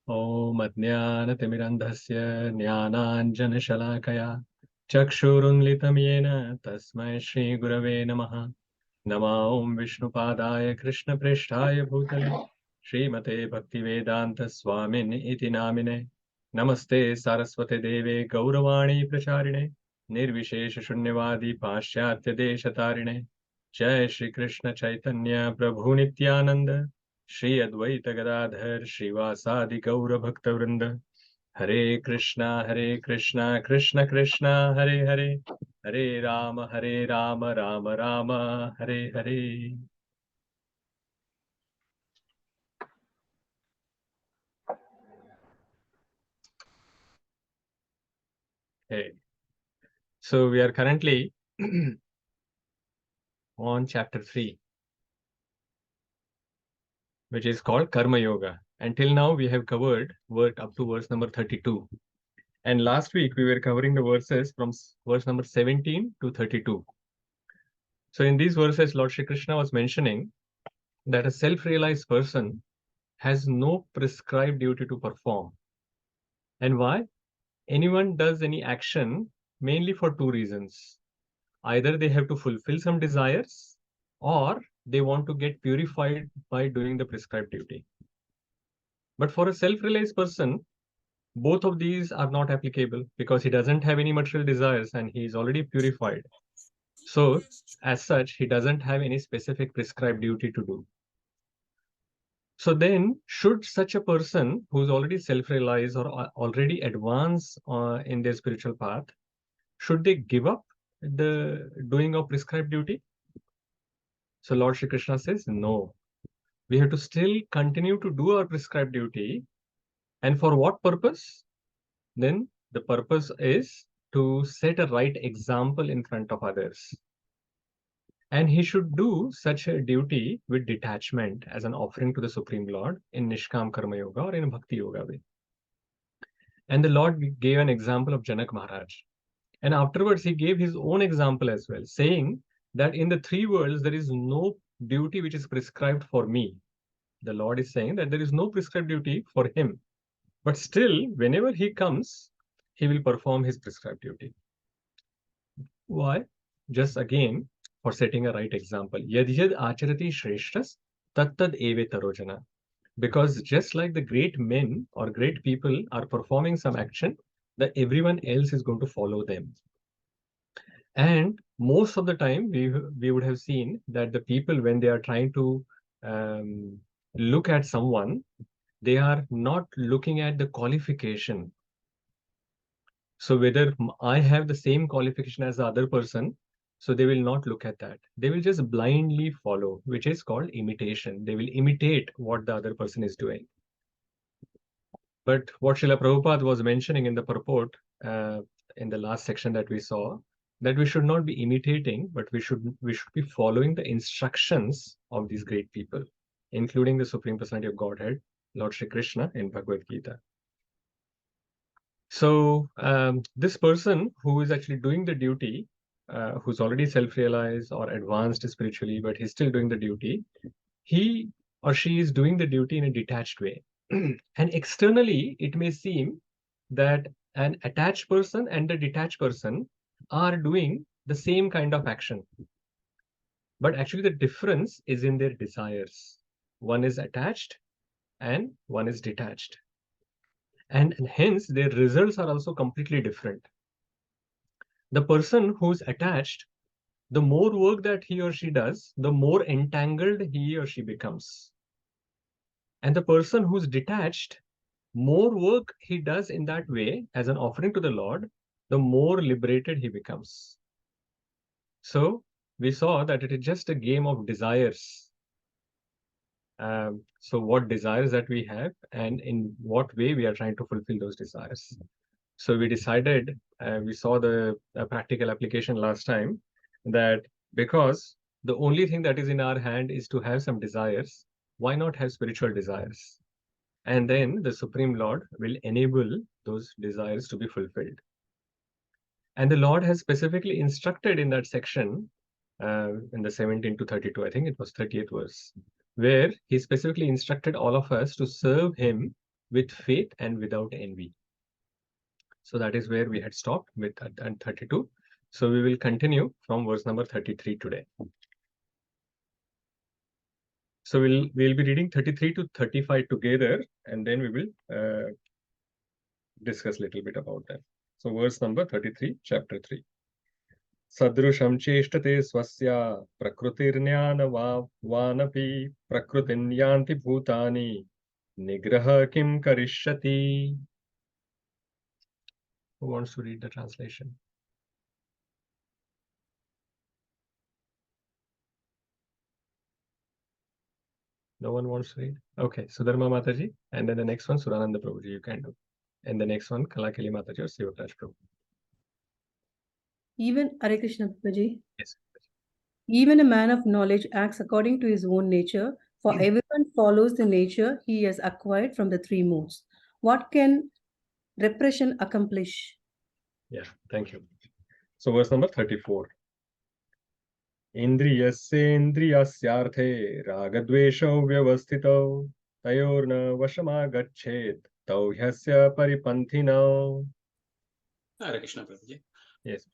ॐ अज्ञानतिमिरन्धस्य ज्ञानाञ्जनशलाकया चक्षुरुन्मिलितं येन तस्मै श्रीगुरवे नमः। नमो ॐ विष्णुपादाय कृष्णप्रेष्ठाय भूतले श्रीमते भक्तिवेदान्तस्वामिन् इति नामिने। नमस्ते सारस्वते देवे गौरवाणी प्रचारिणे निर्विशेषशून्यवादी पाश्चात्यदेशतारिणे। जय श्री कृष्ण चैतन्य प्रभु नित्यानंद श्री अद्वैत गदाधर श्रीवासादि गौर भक्त वृंद। हरे कृष्णा कृष्ण कृष्ण हरे हरे, हरे Ram Ram Ram Hare Hare. Hey. So we are currently on chapter 3, which is called Karma Yoga. Until now, we have covered work up to verse number 32. And last week, we were covering the verses from verse number 17 to 32. So in these verses, Lord Shri Krishna was mentioning that a self-realized person has no prescribed duty to perform. And why? Anyone does any action mainly for two reasons. Either they have to fulfill some desires, or they want to get purified by doing the prescribed duty. But for a self-realized person, both of these are not applicable because he doesn't have any material desires and he is already purified. So, as such, he doesn't have any specific prescribed duty to do. So then, should such a person who's already self-realized or already advanced in their spiritual path, should they give up the doing of prescribed duty? So Lord Shri Krishna says, no. We have to still continue to do our prescribed duty. And for what purpose? Then the purpose is to set a right example in front of others. And he should do such a duty with detachment as an offering to the Supreme Lord in Niskama Karma Yoga or in Bhakti Yoga way. And the Lord gave an example of Janak Maharaj. And afterwards, he gave his own example as well, saying that in the three worlds, there is no duty which is prescribed for me. The Lord is saying that there is no prescribed duty for him. But still, whenever he comes, he will perform his prescribed duty. Why? Just again, for setting a right example. Yad yad acharati shreshtas tattad eve tarojana. Because just like the great men or great people are performing some action, that everyone else is going to follow them. And most of the time, we would have seen that the people, when they are trying to look at someone, they are not looking at the qualification. So whether I have the same qualification as the other person, so they will not look at that. They will just blindly follow, which is called imitation. They will imitate what the other person is doing. But what Srila Prabhupada was mentioning in the purport, in the last section that we saw, that we should not be imitating, but we should be following the instructions of these great people, including the Supreme Personality of Godhead, Lord Shri Krishna in Bhagavad Gita. So this person who is actually doing the duty, who's already self-realized or advanced spiritually, but he's still doing the duty, he or she is doing the duty in a detached way. And externally, it may seem that an attached person and a detached person are doing the same kind of action. But actually, the difference is in their desires. One is attached and one is detached. And hence, their results are also completely different. The person who's attached, the more work that he or she does, the more entangled he or she becomes. And the person who's detached, more work he does in that way as an offering to the Lord, the more liberated he becomes. So we saw that it is just a game of desires. So what desires that we have and in what way we are trying to fulfill those desires. So we decided, we saw the practical application last time, that because the only thing that is in our hand is to have some desires, why not have spiritual desires? And then the Supreme Lord will enable those desires to be fulfilled. And the Lord has specifically instructed in that section, in the 17 to 32, I think it was 38th verse, where he specifically instructed all of us to serve him with faith and without envy. So that is where we had stopped with at 32. So we will continue from verse number 33 today. So we'll be reading 33 to 35 together, and then we will discuss a little bit about that. So verse number 33, chapter 3. Sadrusham cheshtate swasya prakrutirnyanavapi prakrutinyanti bhutani nigraha kim karishyati. Who wants to read the translation? No one wants to read? Okay, Sudharma Mataji, and then the next one, Surananda Prabhuji, you can do. And the next one, Kalakili Mataji or Sivapraj Prabhu. Even Hare Krishna Prabhuji. Yes. Even a man of knowledge acts according to his own nature, for everyone follows the nature he has acquired from the three modes. What can repression accomplish? Yeah, thank you. So verse number 34. Indriyasyendriyasyarthe ragadvesho vyavasthito tayorna vashamagachet tau hyasya paripanthino. Hare Krishna Prabhuji. Yes.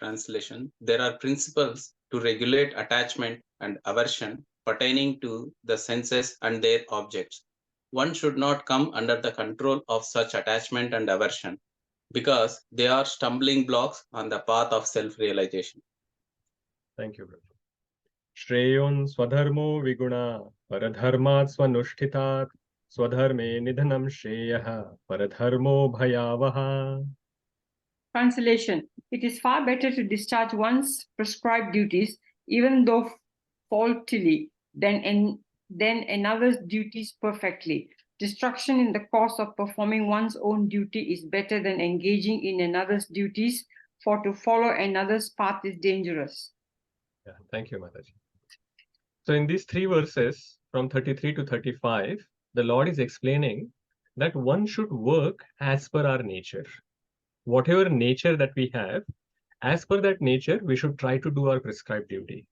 Translation. There are principles to regulate attachment and aversion pertaining to the senses and their objects. One should not come under the control of such attachment and aversion because they are stumbling blocks on the path of self-realization. Thank you, brother. Shreyon swadharmo viguna paradharmat swanushthitat swadharme nidhanam shreyaha paradharmo bhayavaha. Translation. It is far better to discharge one's prescribed duties, even though faultily, than another's duties perfectly. Destruction in the course of performing one's own duty is better than engaging in another's duties, for to follow another's path is dangerous. Yeah, thank you, Mataji. So in these three verses, from 33 to 35, the Lord is explaining that one should work as per our nature. Whatever nature that we have, as per that nature, we should try to do our prescribed duty.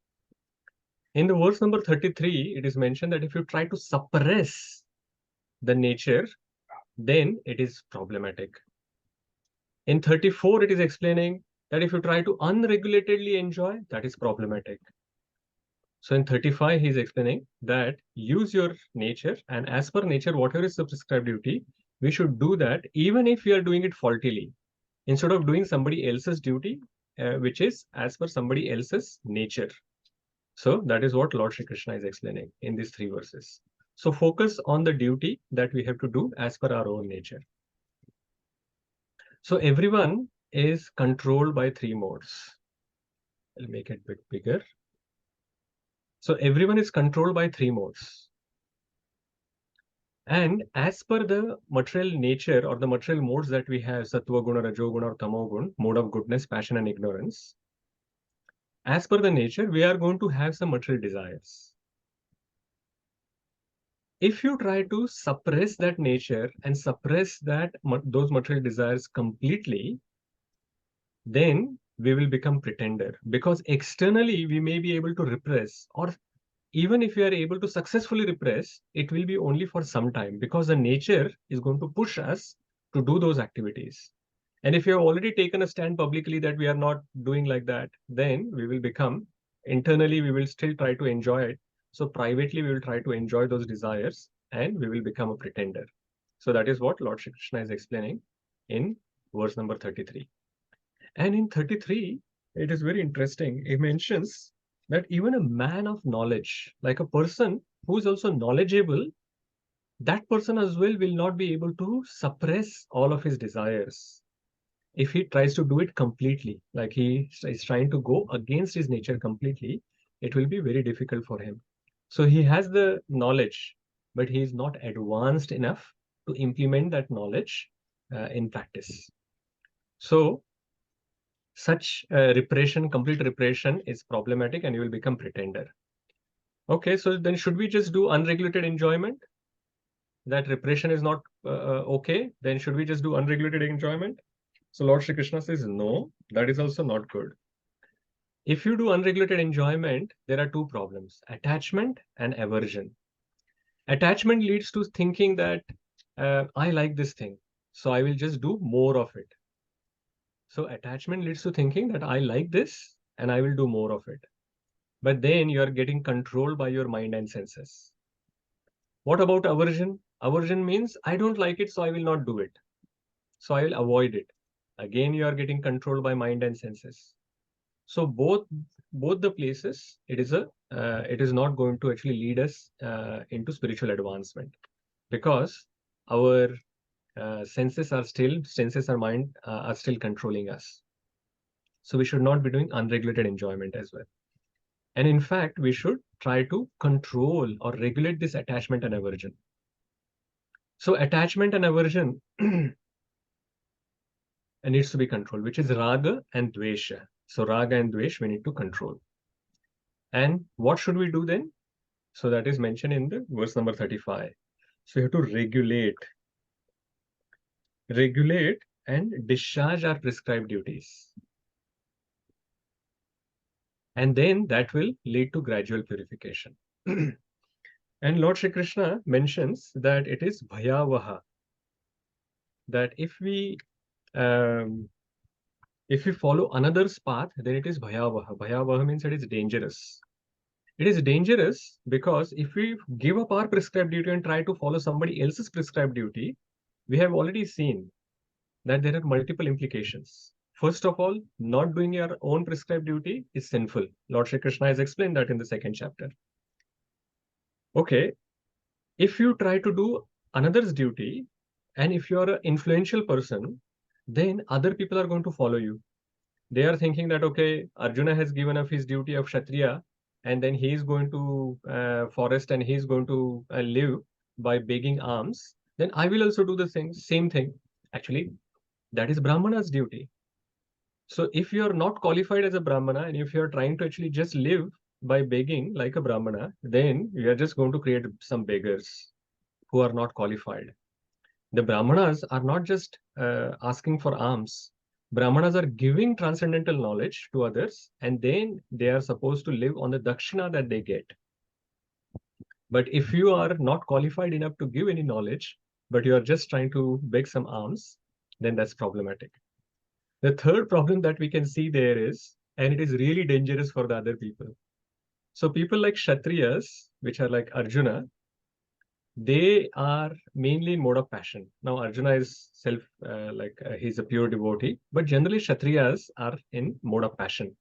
In the verse number 33, it is mentioned that if you try to suppress the nature, then it is problematic. In 34, it is explaining that if you try to unregulatedly enjoy, that is problematic. So in 35, he is explaining that use your nature, and as per nature, whatever is the prescribed duty, we should do that even if we are doing it faultily, instead of doing somebody else's duty, which is as per somebody else's nature. So that is what Lord Shri Krishna is explaining in these three verses. So focus on the duty that we have to do as per our own nature. So everyone is controlled by three modes. I'll make it a bit bigger. So everyone is controlled by three modes. And as per the material nature or the material modes that we have, Sattva Guna, Rajo Guna or Tamo Guna, mode of goodness, passion and ignorance, as per the nature, we are going to have some material desires. If you try to suppress that nature and suppress those material desires completely, then we will become pretender, because externally we may be able to repress, or even if we are able to successfully repress, it will be only for some time, because the nature is going to push us to do those activities. And if you have already taken a stand publicly that we are not doing like that, then we will become, internally we will still try to enjoy it. So privately we will try to enjoy those desires and we will become a pretender. So that is what Lord Shri Krishna is explaining in verse number 33. And in 33, it is very interesting. He mentions that even a man of knowledge, like a person who is also knowledgeable, that person as well will not be able to suppress all of his desires. If he tries to do it completely, like he is trying to go against his nature completely, it will be very difficult for him. So he has the knowledge, but he is not advanced enough to implement that knowledge in practice. So such repression, complete repression is problematic and you will become pretender. Okay, so then should we just do unregulated enjoyment? That repression is not okay, then should we just do unregulated enjoyment? So Lord Shri Krishna says, no, that is also not good. If you do unregulated enjoyment, there are two problems, attachment and aversion. Attachment leads to thinking that I like this thing, so I will just do more of it. So attachment leads to thinking that I like this and I will do more of it. But then you are getting controlled by your mind and senses. What about aversion? Aversion means I don't like it, so I will not do it. So I will avoid it. Again, you are getting controlled by mind and senses. So both the places, it is not going to actually lead us into spiritual advancement, because our senses our mind are still controlling us. So we should not be doing unregulated enjoyment as well. And in fact, we should try to control or regulate this attachment and aversion. So attachment and aversion needs to be controlled, which is raga and dvesha. So raga and dvesh we need to control. And what should we do then? So that is mentioned in the verse number 35. So we have to regulate and discharge our prescribed duties. And then that will lead to gradual purification. And Lord Shri Krishna mentions that it is bhayavaha, that if we follow another's path, then it is bhayavaha. Bhayavaha means it is dangerous. It is dangerous because if we give up our prescribed duty and try to follow somebody else's prescribed duty, we have already seen that there are multiple implications. First of all, not doing your own prescribed duty is sinful. Lord Shri Krishna has explained that in the second chapter. Okay, if you try to do another's duty, and if you're an influential person, then other people are going to follow you. They are thinking that, okay, Arjuna has given up his duty of Kshatriya, and then he is going to forest and he is going to live by begging alms. Then I will also do the same thing. Actually, that is Brahmana's duty. So if you are not qualified as a Brahmana, and if you are trying to actually just live by begging like a Brahmana, then you are just going to create some beggars who are not qualified. The Brahmanas are not just asking for alms. Brahmanas are giving transcendental knowledge to others, and then they are supposed to live on the dakshina that they get. But if you are not qualified enough to give any knowledge, but you are just trying to beg some alms, then that's problematic. The third problem that we can see there is, and it is really dangerous for the other people. So people like Kshatriyas, which are like Arjuna, they are mainly in mode of passion. Now Arjuna is he's a pure devotee, but generally Kshatriyas are in mode of passion.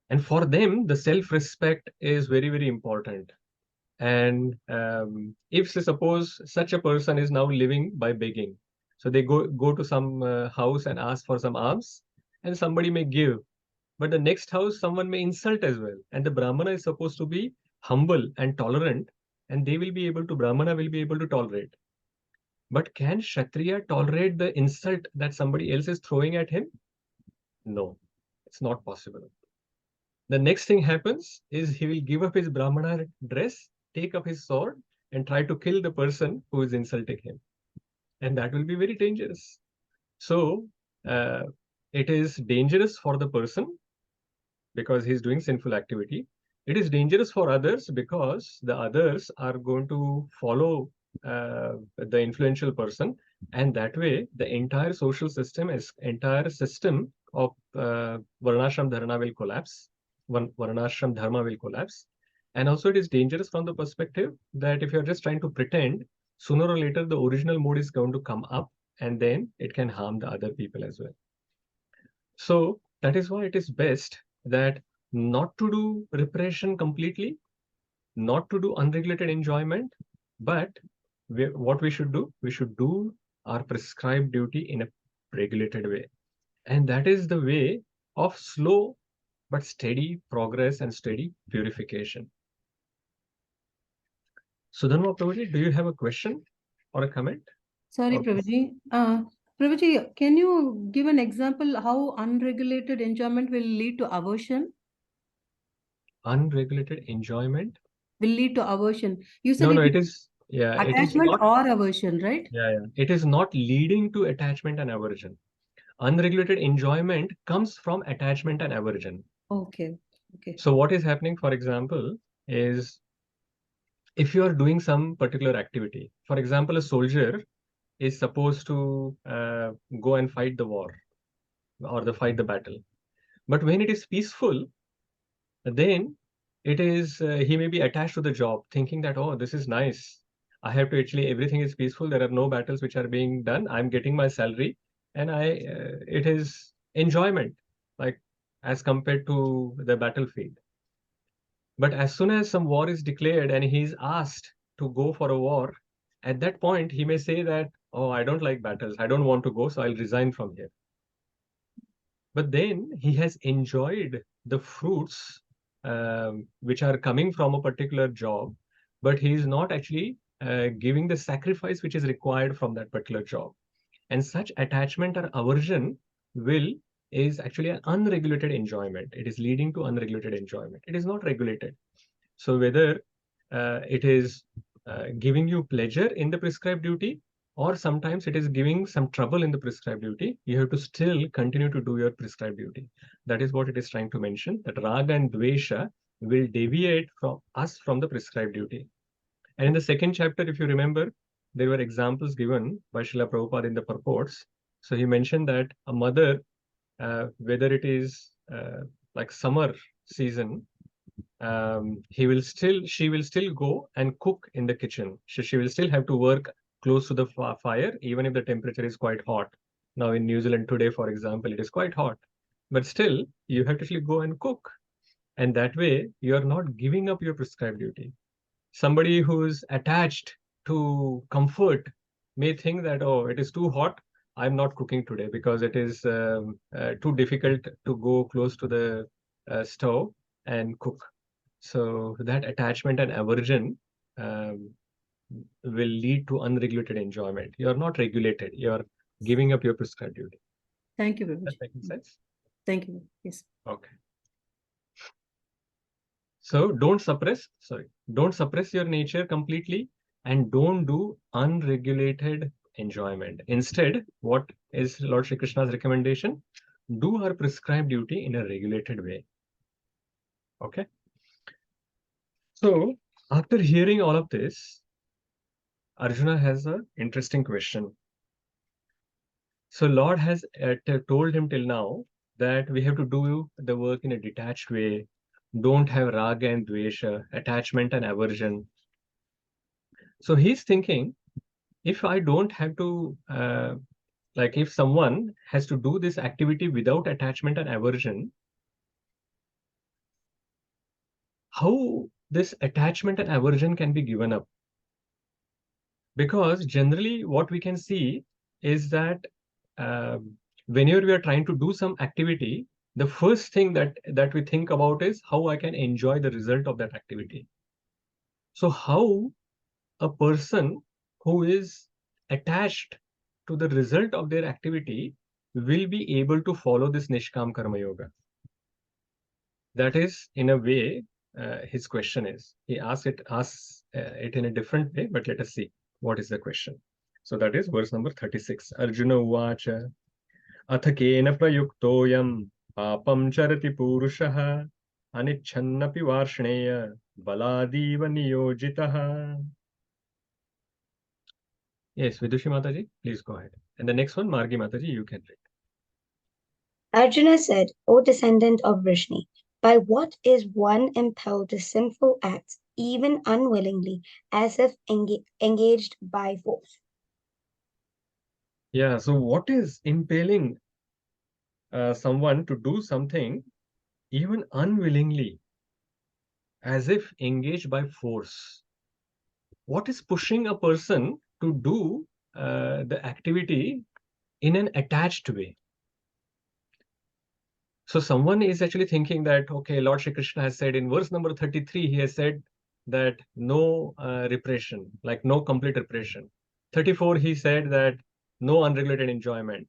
And for them, the self-respect is very, very important. And if suppose such a person is now living by begging, so they go to some house and ask for some alms, and somebody may give, but the next house someone may insult as well. And the Brahmana is supposed to be humble and tolerant, and Brahmana will be able to tolerate. But can Kshatriya tolerate the insult that somebody else is throwing at him? No, it's not possible. The next thing happens is he will give up his Brahmana dress, take up his sword, and try to kill the person who is insulting him. And that will be very dangerous. So it is dangerous for the person because he's doing sinful activity. It is dangerous for others because the others are going to follow the influential person, and that way the entire entire system of Varnashram Dharma will collapse. Varnashram Dharma will collapse. And also it is dangerous from the perspective that if you're just trying to pretend, sooner or later the original mode is going to come up, and then it can harm the other people as well. So that is why it is best that not to do repression completely, not to do unregulated enjoyment, but what we should do our prescribed duty in a regulated way. And that is the way of slow but steady progress and steady purification. Sudhanva Prabhuji, do you have a question or a comment? Sorry, Okay. Prabhuji. Prabhuji, can you give an example how unregulated enjoyment will lead to aversion? Unregulated enjoyment Will lead to aversion. You said it is attachment not, or aversion, right? it is not leading to attachment and aversion. Unregulated enjoyment comes from attachment and aversion. Okay. So what is happening, for example, is if you are doing some particular activity, for example, a soldier is supposed to go and fight the war or fight the battle. But when it is peaceful, then it is he may be attached to the job, thinking that, oh, this is nice. I have to actually, everything is peaceful. There are no battles which are being done. I'm getting my salary, and it is enjoyment, like as compared to the battlefield. But as soon as some war is declared and he's asked to go for a war, at that point he may say that, oh, I don't like battles. I don't want to go, so I'll resign from here. But then he has enjoyed the fruits which are coming from a particular job, but he is not actually giving the sacrifice which is required from that particular job. And such attachment or aversion is actually an unregulated enjoyment. It is leading to unregulated enjoyment. It is not regulated. So whether it is giving you pleasure in the prescribed duty, or sometimes it is giving some trouble in the prescribed duty, you have to still continue to do your prescribed duty. That is what it is trying to mention, that raga and dvesha will deviate from us from the prescribed duty. And in the second chapter, if you remember, there were examples given by Srila Prabhupada in the purports. So he mentioned that a mother, whether it is like summer season, she will still go and cook in the kitchen. She will still have to work close to the fire, even if the temperature is quite hot. Now in New Zealand today, for example, it is quite hot, but still you have to actually go and cook. And that way you are not giving up your prescribed duty. Somebody who's attached to comfort may think that, oh, it is too hot, I'm not cooking today because it is too difficult to go close to the stove and cook. So that attachment and aversion will lead to unregulated enjoyment. You're not regulated. You're giving up your prescribed duty. Thank you very much. That making sense? Thank you. Yes. Okay. So don't suppress your nature completely, and don't do unregulated enjoyment. Instead, what is Lord Shri Krishna's recommendation? Do our prescribed duty in a regulated way. Okay. So after hearing all of this, Arjuna has an interesting question. So Lord has told him till now that we have to do the work in a detached way. Don't have raga and dvesha, attachment and aversion. So he's thinking, if I don't have to, like if someone has to do this activity without attachment and aversion, how this attachment and aversion can be given up? Because generally what we can see is that whenever we are trying to do some activity, the first thing that we think about is how I can enjoy the result of that activity. So how a person who is attached to the result of their activity will be able to follow this Niskama Karma Yoga? That is, in a way, his question is. He asks it in a different way, but let us see what is the question. So that is verse number 36. Arjuna uvacha अथ केन प्रयुक्तोऽयं पापं चरति पुरुषः अनिच्छन्नपि Varshney बलादीव नियोजितः. Yes, Vidushi Mataji, please go ahead. And the next one, Margi Mataji, you can read. Arjuna said, O descendant of Vrishni, by what is one impelled to sinful acts, even unwillingly, as if engaged by force? Yeah, so what is impelling someone to do something even unwillingly, as if engaged by force? What is pushing a person to do the activity in an attached way? So someone is actually thinking that, okay, Lord Shri Krishna has said in verse number 33, he has said that no repression, like no complete repression. 34, he said that no unregulated enjoyment.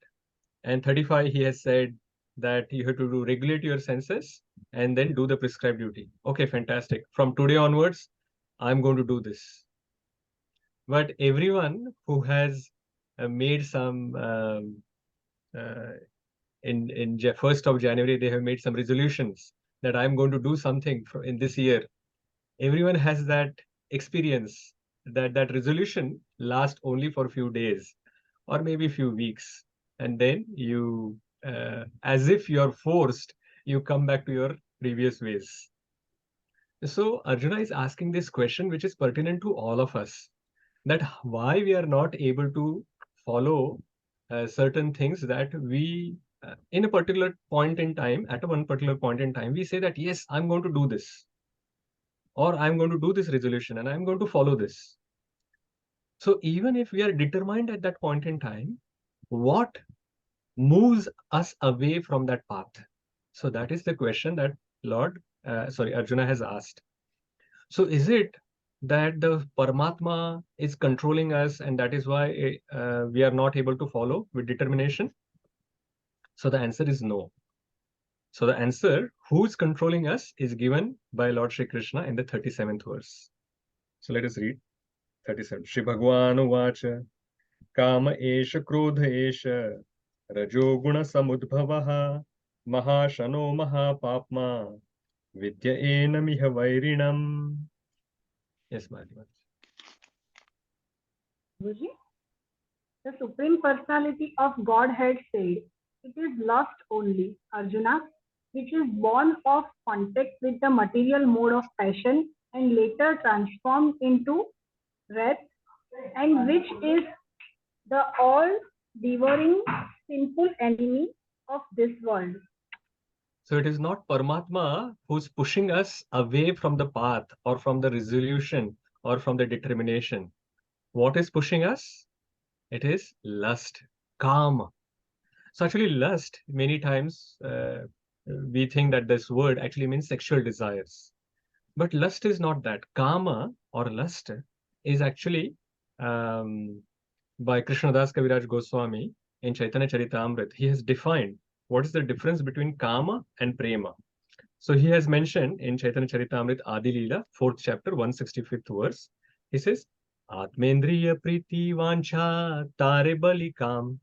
And 35, he has said that you have to regulate your senses and then do the prescribed duty. Okay, fantastic. From today onwards, I'm going to do this. But everyone who has made some in 1st of January, they have made some resolutions that I'm going to do something in this year. Everyone has that experience that that resolution lasts only for a few days or maybe a few weeks, and then you, as if you're forced, you come back to your previous ways. So Arjuna is asking this question, which is pertinent to all of us, that why we are not able to follow certain things that we, in a particular point in time, at a one particular point in time, we say that, yes, I'm going to do this, or I'm going to do this resolution, and I'm going to follow this. So even if we are determined at that point in time, what moves us away from that path? So that is the question that Arjuna has asked. So is it that the Paramatma is controlling us, and that is why we are not able to follow with determination? So the answer is no. So the answer, who is controlling us, is given by Lord Shri Krishna in the 37th verse. So let us read 37. Shri Bhagwan Uvacha Kama Esha Krodha Esha Rajo Guna Samudbhavaha Mahashano Mahapapma Vidya Enamiha Vairinam. Yes, Maharaj. Guruji, the Supreme Personality of Godhead said, it is lust only, Arjuna, which is born of contact with the material mode of passion and later transformed into wrath, and which is the all-devouring sinful enemy of this world. So it is not Paramatma who's pushing us away from the path or from the resolution or from the determination. What is pushing us? It is lust, kama. So actually lust, many times we think that this word actually means sexual desires. But lust is not that. Kama or lust is actually by Krishnadas Kaviraj Goswami in Chaitanya Charitamrita. He has defined what is the difference between kama and prema. So he has mentioned in Chaitanya Charitamrita Adi Leela, 4th chapter, 165th verse. He says, Atmendriya priti vancha tare bali kam,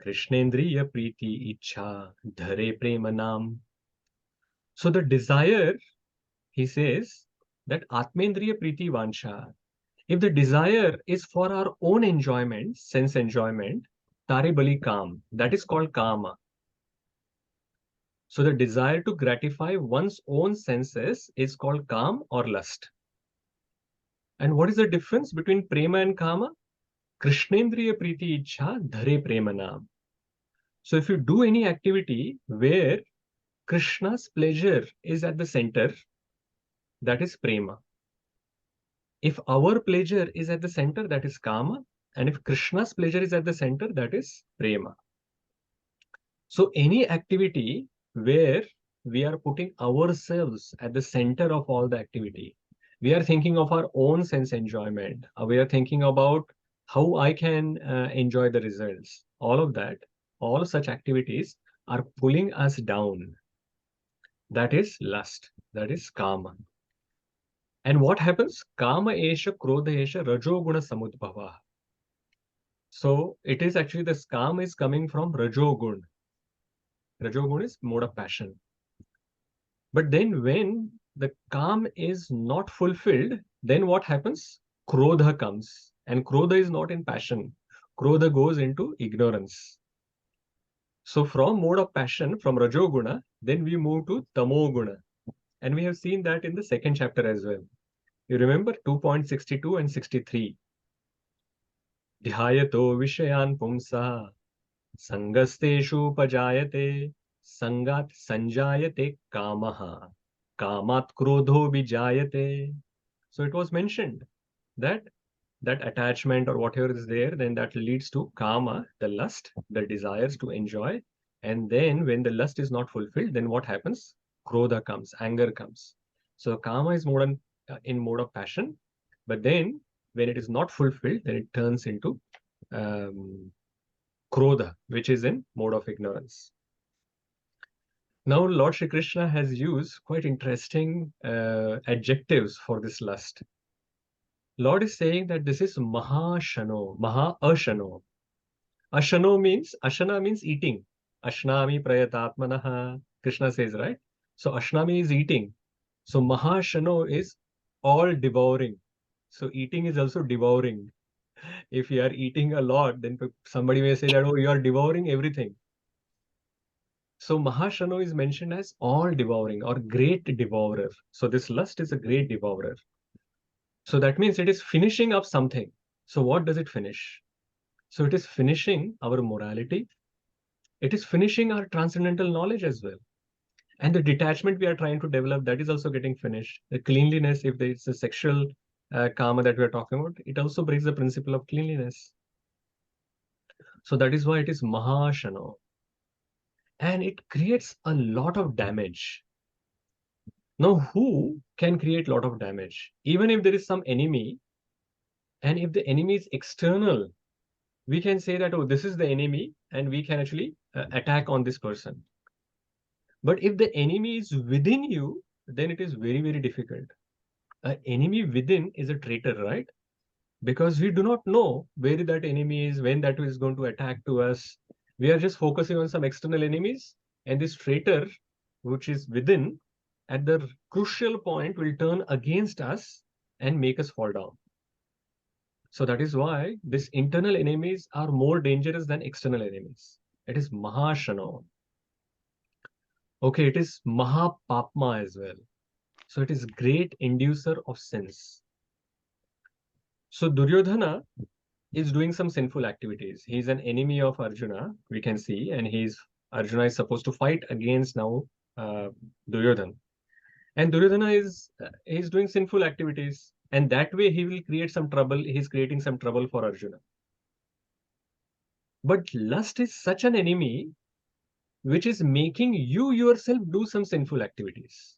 Krishnendriya priti ichha dhare prema nam. So the desire, he says, that Atmendriya priti vancha, if the desire is for our own enjoyment, sense enjoyment, tare bali kam, that is called kama. So the desire to gratify one's own senses is called kam or lust. And what is the difference between prema and kama? Krishnendriya priti ichha dhare prema nam. So if you do any activity where Krishna's pleasure is at the center, that is prema. If our pleasure is at the center, that is kama. And if Krishna's pleasure is at the center, that is prema. So any activity where we are putting ourselves at the center of all the activity, we are thinking of our own sense enjoyment, we are thinking about how I can enjoy the results, all of that, all such activities are pulling us down. That is lust, that is kama. And what happens? Kama esha krodha esha rajoguna samudbhava. So it is actually, the kama is coming from rajogun. Rajogun is mode of passion. But then when the calm is not fulfilled, then what happens? Krodha comes. And krodha is not in passion. Krodha goes into ignorance. So from mode of passion, from Rajoguna, then we move to Tamoguna. And we have seen that in the second chapter as well. You remember 2.62 and 63. Dhyayato Vishayan Pumsa Sangasteshu Pajayate Sangat Sanjayate Kamaha Kamat Krodho Vijayate. So it was mentioned that that attachment or whatever is there, then that leads to kama, the lust, the desires to enjoy. And then when the lust is not fulfilled, then what happens? Krodha comes, anger comes. So kama is in mode of passion, but then when it is not fulfilled, then it turns into krodha, which is in mode of ignorance. Now, Lord Shri Krishna has used quite interesting adjectives for this lust. Lord is saying that this is Mahashano, Maha-ashano. Ashano means, Ashana means eating. Ashnami prayatatmanaha, Krishna says, right? So Ashnami is eating. So Mahashano is all devouring. So eating is also devouring. If you are eating a lot, then somebody may say that, oh, you are devouring everything. So Mahashano is mentioned as all devouring or great devourer. So this lust is a great devourer. So that means it is finishing up something. So what does it finish? So it is finishing our morality. It is finishing our transcendental knowledge as well. And the detachment we are trying to develop, that is also getting finished. The cleanliness, if there is a sexual karma that we are talking about, it also brings the principle of cleanliness. So that is why it is Mahashano. And it creates a lot of damage. Now, who can create a lot of damage? Even if there is some enemy, and if the enemy is external, we can say that, oh, this is the enemy, and we can actually attack on this person. But if the enemy is within you, then it is very, very difficult. An enemy within is a traitor, right? Because we do not know where that enemy is, when that is going to attack to us. We are just focusing on some external enemies, and this traitor, which is within, at the crucial point will turn against us and make us fall down. So that is why these internal enemies are more dangerous than external enemies. It is Mahashano. Okay, it is Mahapapma as well. So it is great inducer of sins. So Duryodhana is doing some sinful activities. He's an enemy of Arjuna, we can see, and Arjuna is supposed to fight against now Duryodhana. And Duryodhana is doing sinful activities, and that way he will create some trouble. He's creating some trouble for Arjuna. But lust is such an enemy which is making you yourself do some sinful activities.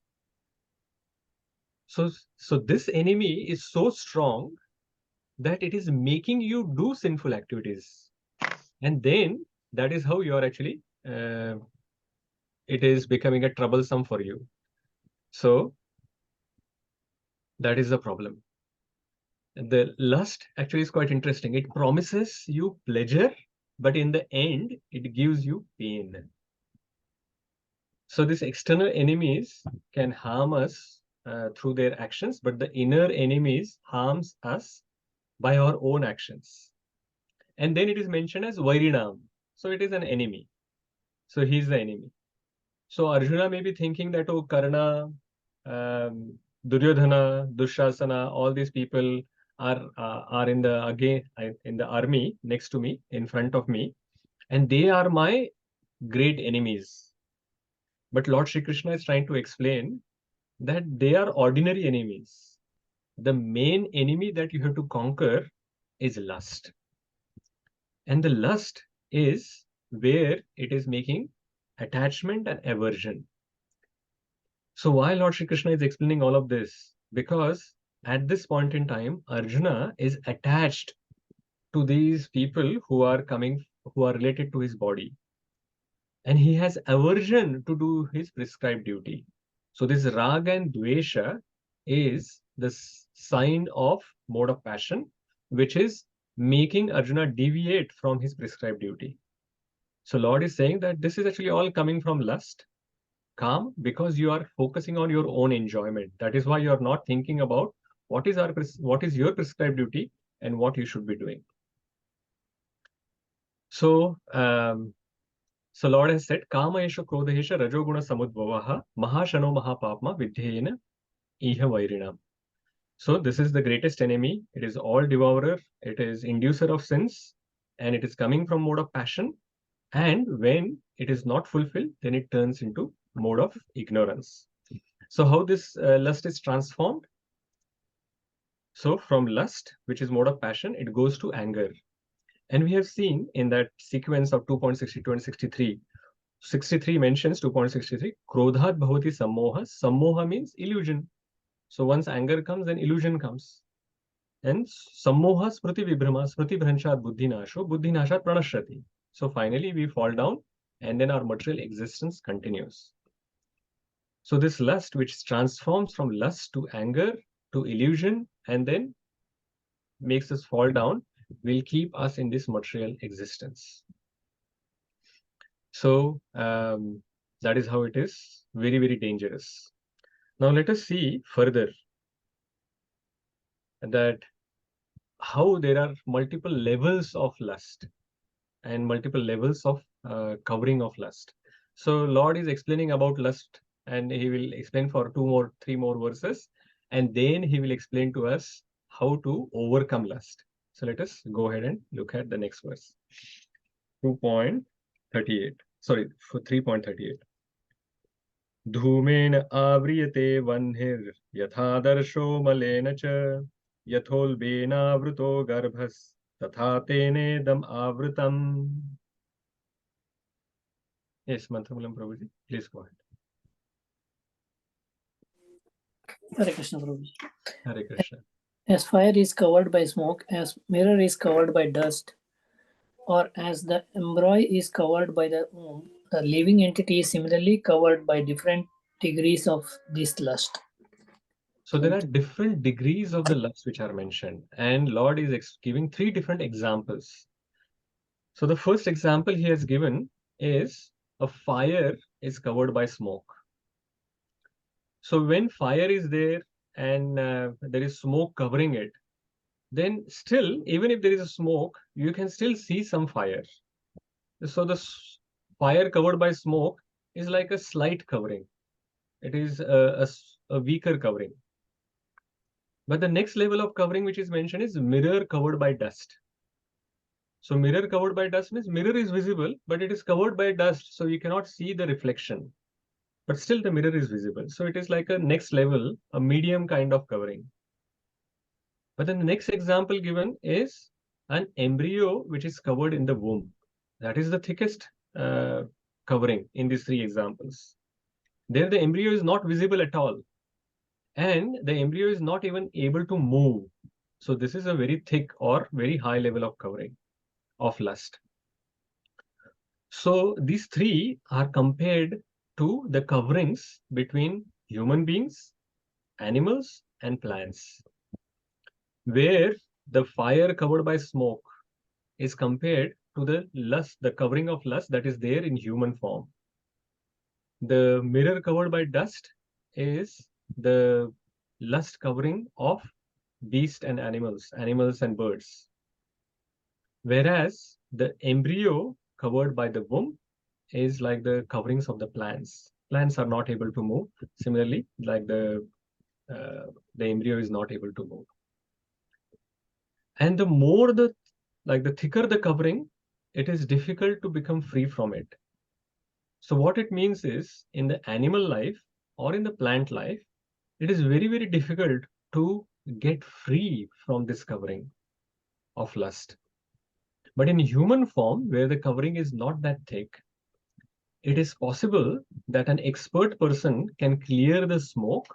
So this enemy is so strong that it is making you do sinful activities. And then that is how you are actually, it is becoming a troublesome for you. So that is the problem. The lust actually is quite interesting. It promises you pleasure, but in the end, it gives you pain. So these external enemies can harm us through their actions, but the inner enemies harms us by our own actions. And then it is mentioned as Vairinam. So it is an enemy. So he is the enemy. So Arjuna may be thinking that, oh, Karna, Duryodhana, Dushasana, all these people are in the army next to me, in front of me, and they are my great enemies. But Lord Shri Krishna is trying to explain that they are ordinary enemies. The main enemy that you have to conquer is lust. And the lust is where it is making attachment and aversion. So why Lord Shri Krishna is explaining all of this? Because at this point in time, Arjuna is attached to these people who are related to his body. And he has aversion to do his prescribed duty. So this raga and dvesha is the sign of mode of passion, which is making Arjuna deviate from his prescribed duty. So Lord is saying that this is actually all coming from lust, calm, because you are focusing on your own enjoyment. That is why you are not thinking about what is your prescribed duty and what you should be doing. So Lord has said, Kama Esha Krodha Esha Rajoguna Samudbhavaha Mahashano Mahapapma Vidhyena Iha Vairinam. So this is the greatest enemy. It is all devourer. It is inducer of sins, and it is coming from mode of passion. And when it is not fulfilled, then it turns into mode of ignorance. So how this lust is transformed? So from lust, which is mode of passion, it goes to anger. And we have seen in that sequence of 2.62 and 63, 63 mentions 2.63, Krodhat bhavati sammoha. Sammoha means illusion. So once anger comes, then illusion comes. And sammoha smriti vibhrama, smriti bhranshat buddhinasho, buddhinashat pranashrati. So finally we fall down and then our material existence continues. So this lust, which transforms from lust to anger to illusion and then makes us fall down, will keep us in this material existence. So that is how it is. Very, very dangerous. Now let us see further. that how there are multiple levels of lust and multiple levels of covering of lust. So Lord is explaining about lust, and he will explain for three more verses, and then he will explain to us how to overcome lust. So let us go ahead and look at the next verse. 2.38. Sorry, for 3.38. धूमेन आव्रियते वह्निर् यथादर्शो मलेन च यथोल्बेनावृतो गर्भस् तथा तेनेदम् आवृतम्. Yes, Manthamulam Prabhuji, please go ahead. Hare Krishna, Prabhuji. Hare Krishna. As fire is covered by smoke, as mirror is covered by dust, or as the embryo is covered by the womb, the living entity is similarly covered by different degrees of this lust. So there are different degrees of the lust which are mentioned, and Lord is giving three different examples. So the first example he has given is a fire is covered by smoke. So when fire is there and there is smoke covering it, then still, even if there is a smoke, you can still see some fire. So the fire covered by smoke is like a slight covering. It is a weaker covering. But the next level of covering which is mentioned is mirror covered by dust. So mirror covered by dust means mirror is visible, but it is covered by dust, so you cannot see the reflection. But still the mirror is visible. So it is like a next level, a medium kind of covering. But then the next example given is an embryo which is covered in the womb. That is the thickest covering in these three examples. There the embryo is not visible at all. And the embryo is not even able to move. So this is a very thick or very high level of covering of lust. So these three are compared to the coverings between human beings, animals, and plants, where the fire covered by smoke is compared to the lust, the covering of lust that is there in human form. The mirror covered by dust is the lust covering of beasts and animals and birds. Whereas the embryo covered by the womb is like the coverings of the plants. Plants are not able to move. Similarly, like the embryo is not able to move. And the more the thicker the covering, it is difficult to become free from it. So what it means is, in the animal life or in the plant life, it is very, very difficult to get free from this covering of lust. But in human form, where the covering is not that thick, it is possible that an expert person can clear the smoke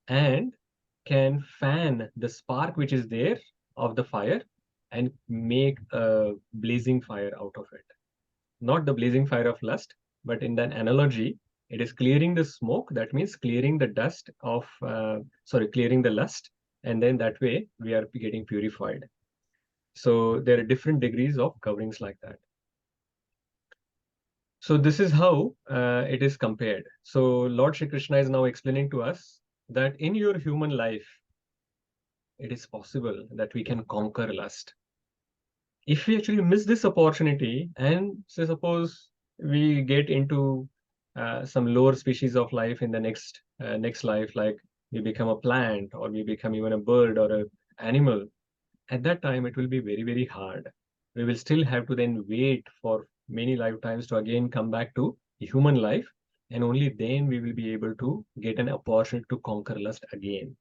and can fan the spark which is there of the fire and make a blazing fire out of it. Not the blazing fire of lust, but in that analogy, it is clearing the smoke. That means clearing the dust of, clearing the lust. And then that way we are getting purified. So there are different degrees of coverings like that. So this is how it is compared. So Lord Shri Krishna is now explaining to us that in your human life, it is possible that we can conquer lust. If we actually miss this opportunity and say suppose we get into some lower species of life in the next life, like we become a plant or we become even a bird or an animal, at that time it will be very, very hard. We will still have to then wait for many lifetimes to again come back to human life, and only then we will be able to get an opportunity to conquer lust again.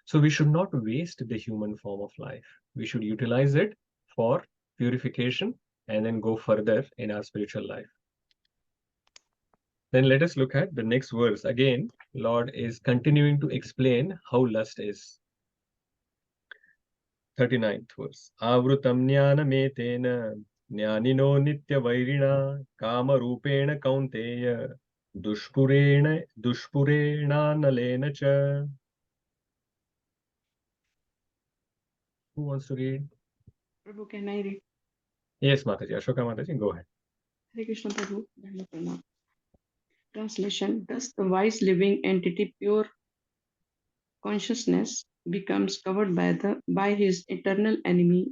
So we should not waste the human form of life. We should utilize it for purification and then go further in our spiritual life. Then let us look at the next verse. Again, Lord is continuing to explain how lust is. 39th verse. Avrutam jnanametena jnanino nitya vairina kama rupena kaunteya dushpurena nalena cha. Who wants to read? Prabhu, can I read? Yes, Mataji. Ashoka Mataji, go ahead. Hare Krishna Prabhu. Translation: Thus the wise living entity, pure consciousness, becomes covered by his eternal enemy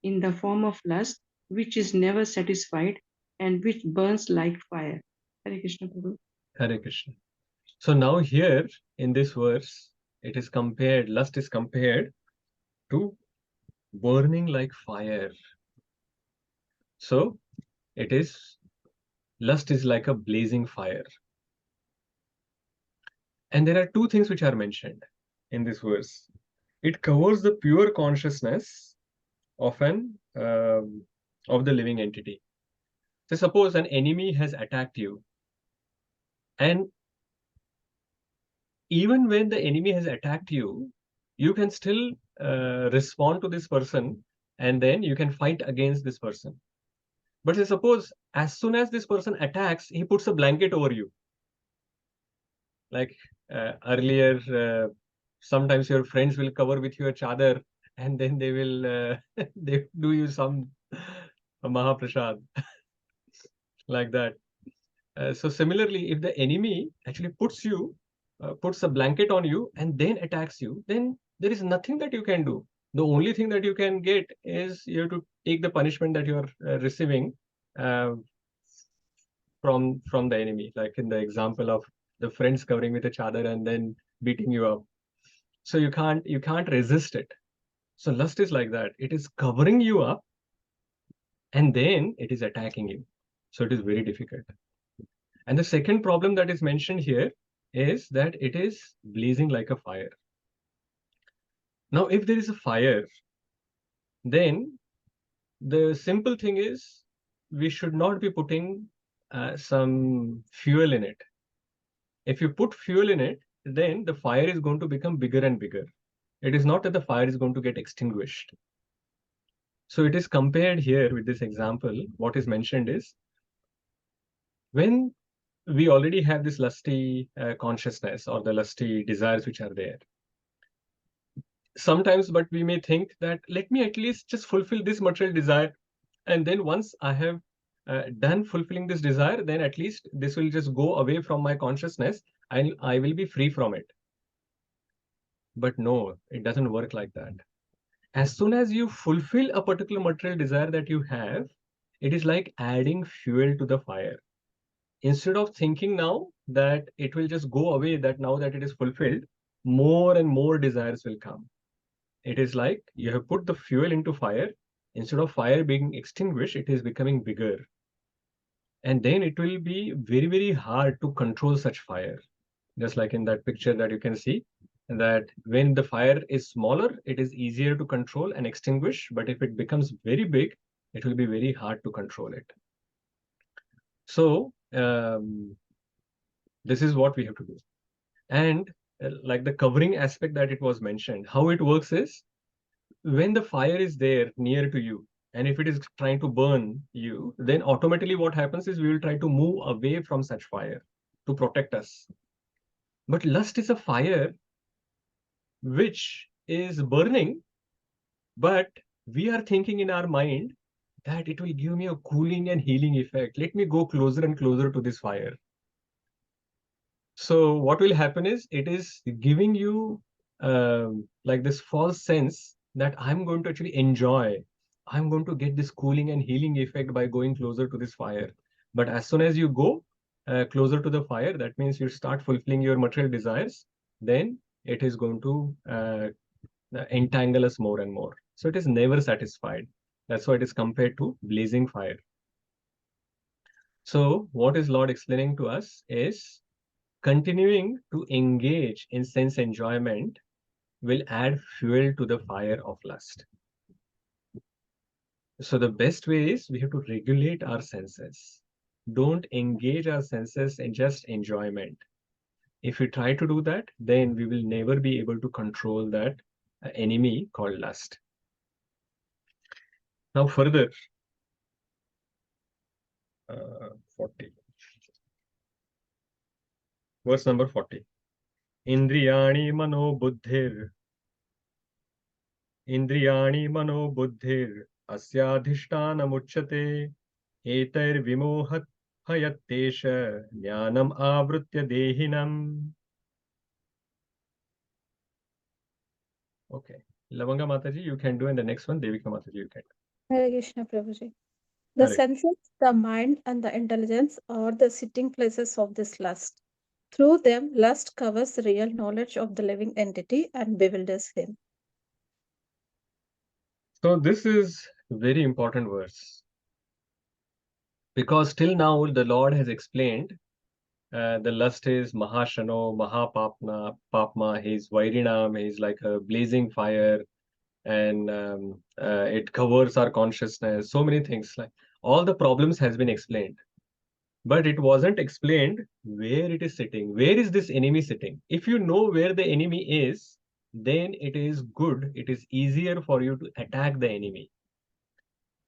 in the form of lust, which is never satisfied and which burns like fire. Hare Krishna Prabhu. Hare Krishna. So now here in this verse, it is compared, lust is compared to burning like fire. So it is, lust is like a blazing fire. And there are two things which are mentioned in this verse. It covers the pure consciousness of of the living entity. So suppose an enemy has attacked you, and even when the enemy has attacked you, you can still respond to this person, and then you can fight against this person. But say suppose as soon as this person attacks, he puts a blanket over you. Like earlier, sometimes your friends will cover with your chadar, and then they will they do you some Mahaprasad like that. So similarly, if the enemy actually puts a blanket on you and then attacks you, then there is nothing that you can do. The only thing that you can get is you have to take the punishment that you are receiving uh, from the enemy, like in the example of the friends covering with a chadar and then beating you up. So you can't resist it. So lust is like that. It is covering you up and then it is attacking you. So it is very difficult. And the second problem that is mentioned here is that it is blazing like a fire. Now, if there is a fire, then the simple thing is we should not be putting some fuel in it. If you put fuel in it, then the fire is going to become bigger and bigger. It is not that the fire is going to get extinguished. So it is compared here with this example. What is mentioned is when we already have this lusty consciousness or the lusty desires which are there. Sometimes, but we may think that let me at least just fulfill this material desire. And then once I have done fulfilling this desire, then at least this will just go away from my consciousness and I will be free from it. But no, it doesn't work like that. As soon as you fulfill a particular material desire that you have, it is like adding fuel to the fire. Instead of thinking now that it will just go away, that now that it is fulfilled, more and more desires will come. It is like you have put the fuel into fire. Instead of fire being extinguished, it is becoming bigger. And then it will be very, very hard to control such fire. Just like in that picture that you can see, that when the fire is smaller, it is easier to control and extinguish. But if it becomes very big, it will be very hard to control it. So this is what we have to do. And like the covering aspect that it was mentioned, how it works is when the fire is there near to you, and if it is trying to burn you, then automatically what happens is we will try to move away from such fire to protect us. But lust is a fire which is burning, but we are thinking in our mind that it will give me a cooling and healing effect. Let me go closer and closer to this fire. So what will happen is it is giving you like this false sense that I'm going to actually enjoy. I'm going to get this cooling and healing effect by going closer to this fire. But as soon as you go closer to the fire, that means you start fulfilling your material desires, then it is going to entangle us more and more. So it is never satisfied. That's why it is compared to blazing fire. So what is Lord explaining to us is continuing to engage in sense enjoyment will add fuel to the fire of lust. So the best way is we have to regulate our senses. Don't engage our senses in just enjoyment. If we try to do that, then we will never be able to control that enemy called lust. Now further, 40. Verse number 40. Indriyani mano buddhir asyadhishthanamuchyate etar vimohat hayattesha jnanam avrutya dehinam. Okay. Lavanga Mataji, you can do, and the next one, Devika Mataji, you can do. Hare Krishna, Prabhuji. The Correct. senses, the mind, and the intelligence are the sitting places of this lust. Through them, lust covers the real knowledge of the living entity and bewilders him. So this is very important verse, because till now the Lord has explained the lust is Mahashano, Mahapapna, Papma, he's Vairinam, he's like a blazing fire, and it covers our consciousness, so many things, like all the problems has been explained, but it wasn't explained where it is sitting. Where is this enemy sitting? If you know where the enemy is, then it is good, it is easier for you to attack the enemy.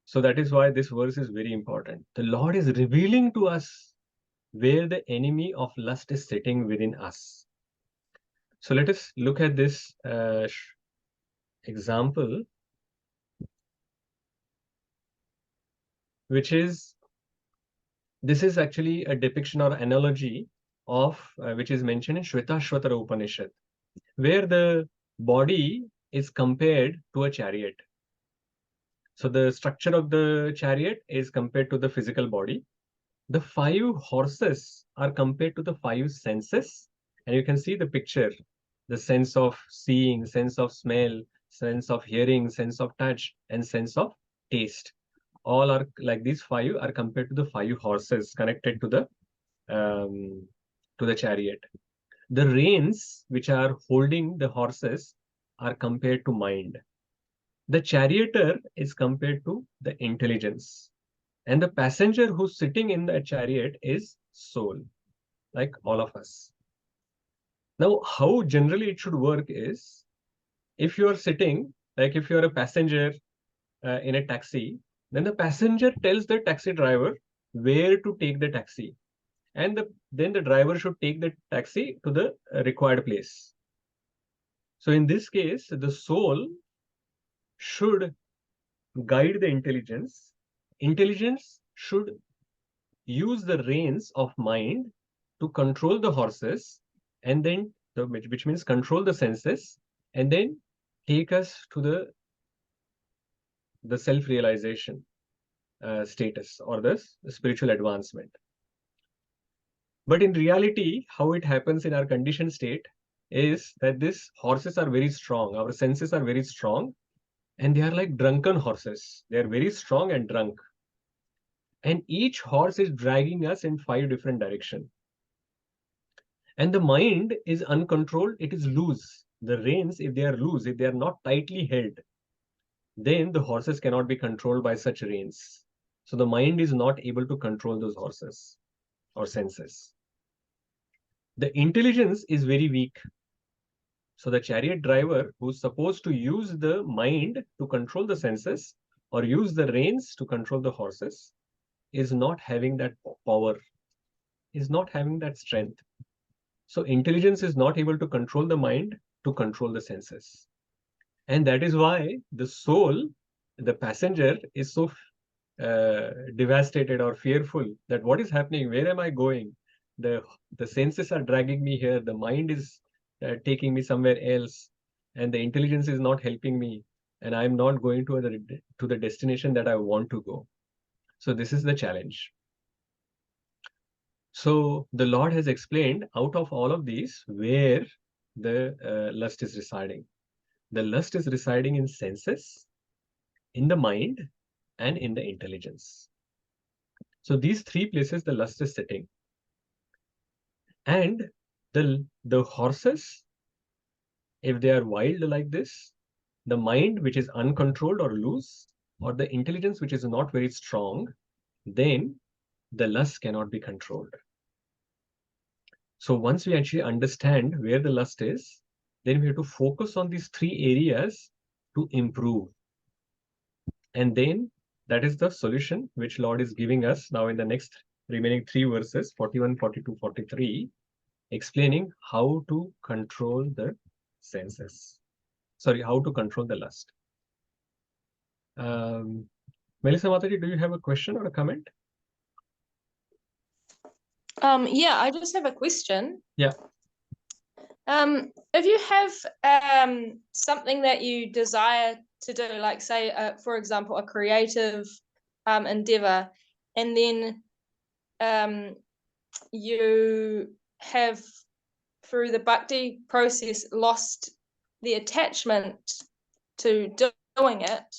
So that is why this verse is very important. The Lord is revealing to us where the enemy of lust is sitting within us. So let us look at this example, which is, this is actually a depiction or analogy of which is mentioned in Shvetashvatara Upanishad, where the body is compared to a chariot. So the structure of the chariot is compared to the physical body. The 5 horses are compared to the 5 senses, and you can see the picture, the sense of seeing, sense of smell, sense of hearing, sense of touch, and sense of taste. All are like these 5 are compared to the 5 horses connected to the chariot. The reins which are holding the horses are compared to mind. The charioteer is compared to the intelligence, and the passenger who's sitting in the chariot is soul, like all of us. Now, how generally it should work is, if you are sitting, like if you are a passenger in a taxi, then the passenger tells the taxi driver where to take the taxi, and then the driver should take the taxi to the required place. So in this case, the soul should guide the intelligence. Intelligence should use the reins of mind to control the horses, and then which means control the senses, and then take us to the self-realization status, or the spiritual advancement. But in reality, how it happens in our conditioned state is that these horses are very strong, our senses are very strong, and they are like drunken horses. They are very strong and drunk, and each horse is dragging us in 5 different directions. And the mind is uncontrolled, it is loose. The reins, if they are loose, if they are not tightly held, then the horses cannot be controlled by such reins. So the mind is not able to control those horses or senses. The intelligence is very weak. So the chariot driver, who's supposed to use the mind to control the senses or use the reins to control the horses, is not having that power, is not having that strength. So intelligence is not able to control the mind to control the senses. And that is why the soul, the passenger, is so devastated or fearful that what is happening, where am I going? The senses are dragging me here, the mind is taking me somewhere else, and the intelligence is not helping me, and I'm not going to the destination that I want to go. So this is the challenge. So the Lord has explained out of all of these where the lust is residing. The lust is residing in senses, in the mind, and in the intelligence. So these 3 places the lust is sitting. And the horses, if they are wild like this, the mind which is uncontrolled or loose, or the intelligence which is not very strong, then the lust cannot be controlled. So once we actually understand where the lust is, then we have to focus on these 3 areas to improve. And then that is the solution which Lord is giving us now in the next remaining 3 verses, 41, 42, 43, explaining how to control the senses. Sorry, how to control the lust. Melissa Mataji, do you have a question or a comment? Yeah, I just have a question. Yeah. If you have something that you desire to do, like say, for example, a creative endeavor, and then you have, through the bhakti process, lost the attachment to doing it,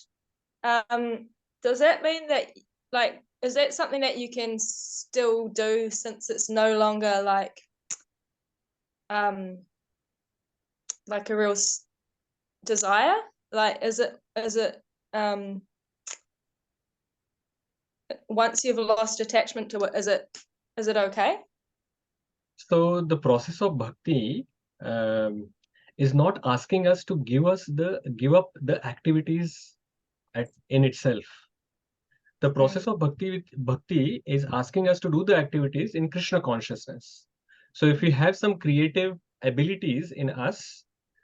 does that mean that, like, is that something that you can still do since it's no longer like a real desire? Like, is it once you've lost attachment to it, is it okay? So the process of bhakti is not asking us to give up the activities in itself. The process of bhakti is asking us to do the activities in Krishna consciousness. So if we have some creative abilities in us,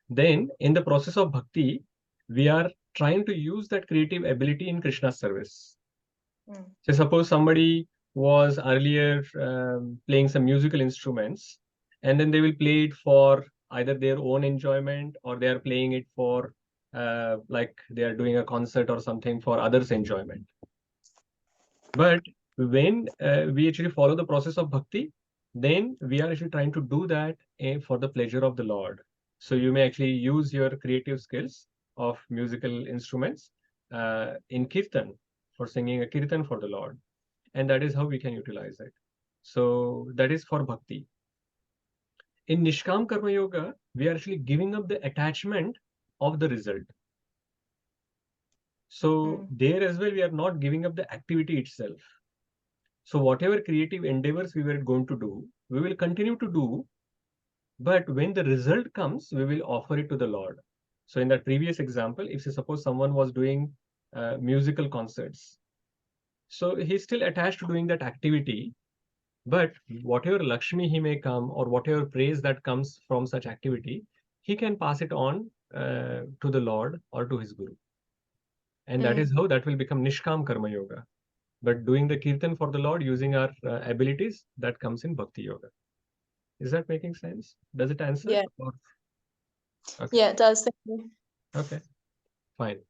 then in the process of bhakti, we are trying to use that creative ability in Krishna's service. So suppose somebody was earlier playing some musical instruments, and then they will play it for either their own enjoyment, or they are playing it for like they are doing a concert or something for others' enjoyment. But when we actually follow the process of bhakti, then we are actually trying to do that for the pleasure of the Lord. So you may actually use your creative skills of musical instruments in kirtan, for singing a kirtan for the Lord. And that is how we can utilize it. So that is for bhakti. In Niskama Karma Yoga, we are actually giving up the attachment of the result. So there as well, we are not giving up the activity itself. So whatever creative endeavors we were going to do, we will continue to do. But when the result comes, we will offer it to the Lord. So in that previous example, if suppose someone was doing musical concerts, so he's still attached to doing that activity. But whatever Lakshmi he may come, or whatever praise that comes from such activity, he can pass it on to the Lord or to his Guru. And that is how that will become Niskama Karma Yoga. But doing the kirtan for the Lord using our abilities, that comes in Bhakti Yoga. Is that making sense? Does it answer? Yeah. Okay. Yeah, it does. Thank you. Okay, fine.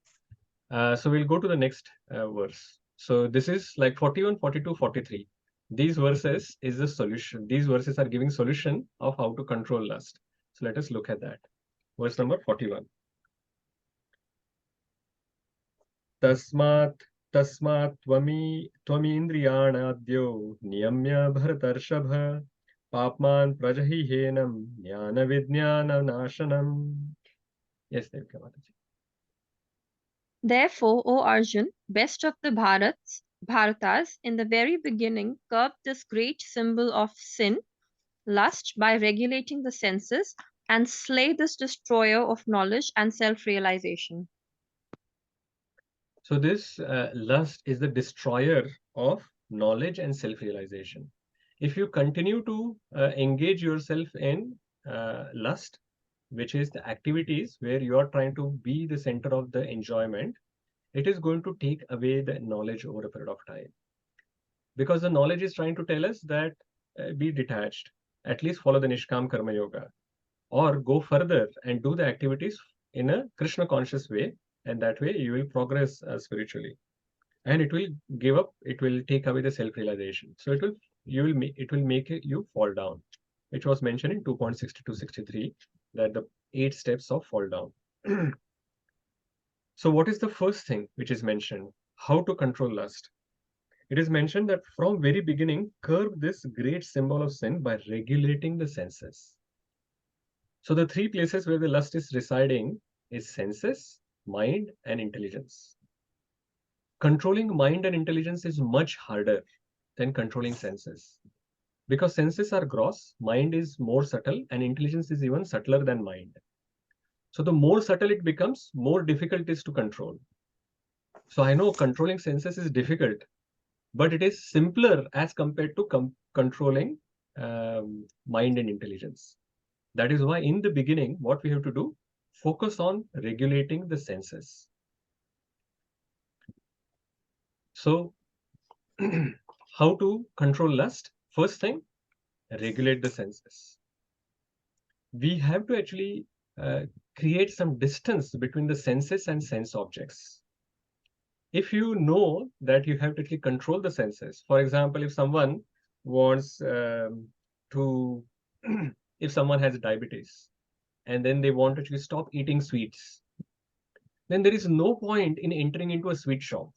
So we'll go to the next verse. So this is like 41, 42, 43. These verses is the solution. These verses are giving solution of how to control lust. So let us look at that. Verse number 41. Tasmat tvamindriyanadyo niyamya bharatarshabha papman prajahihenam jnana vijnana nashanam. Yes, Devika Mataji. Therefore, O Arjun, best of the Bharatas, in the very beginning curbed this great symbol of sin, lust, by regulating the senses, and slay this destroyer of knowledge and self-realization. So this lust is the destroyer of knowledge and self-realization. If you continue to engage yourself in lust, which is the activities where you are trying to be the center of the enjoyment, it is going to take away the knowledge over a period of time. Because the knowledge is trying to tell us that be detached, at least follow the Niskama Karma Yoga, or go further and do the activities in a Krishna conscious way, and that way you will progress spiritually. And it will take away the self-realization. So it will make you fall down, which was mentioned in 2.6263, that the 8 steps of fall down. So what is the first thing which is mentioned? How to control lust? It is mentioned that from very beginning, curb this great symbol of sin by regulating the senses. So the 3 places where the lust is residing is senses, mind, and intelligence. Controlling mind and intelligence is much harder than controlling senses. Because senses are gross, mind is more subtle, and intelligence is even subtler than mind. So the more subtle it becomes, more difficult it is to control. So I know controlling senses is difficult, but it is simpler as compared to controlling mind and intelligence. That is why in the beginning, what we have to do, focus on regulating the senses. So how to control lust? First thing, regulate the senses. we have to actually create some distance between the senses and sense objects. If you know that you have to actually control the senses, for example, if someone wants to, if someone has diabetes and then they want to actually stop eating sweets, then there is no point in entering into a sweet shop.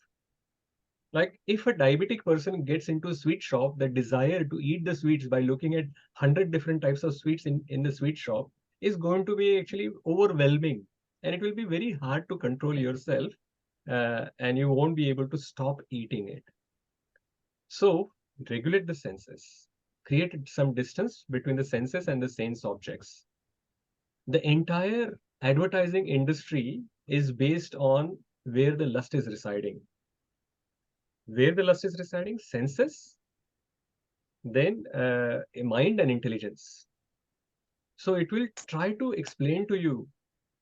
Like if a diabetic person gets into a sweet shop, the desire to eat the sweets by looking at 100 different types of sweets in the sweet shop is going to be actually overwhelming, and it will be very hard to control yourself, and you won't be able to stop eating it. So regulate the senses, create some distance between the senses and the sense objects. The entire advertising industry is based on where the lust is residing. Where the lust is residing? Senses, then mind and intelligence. So it will try to explain to you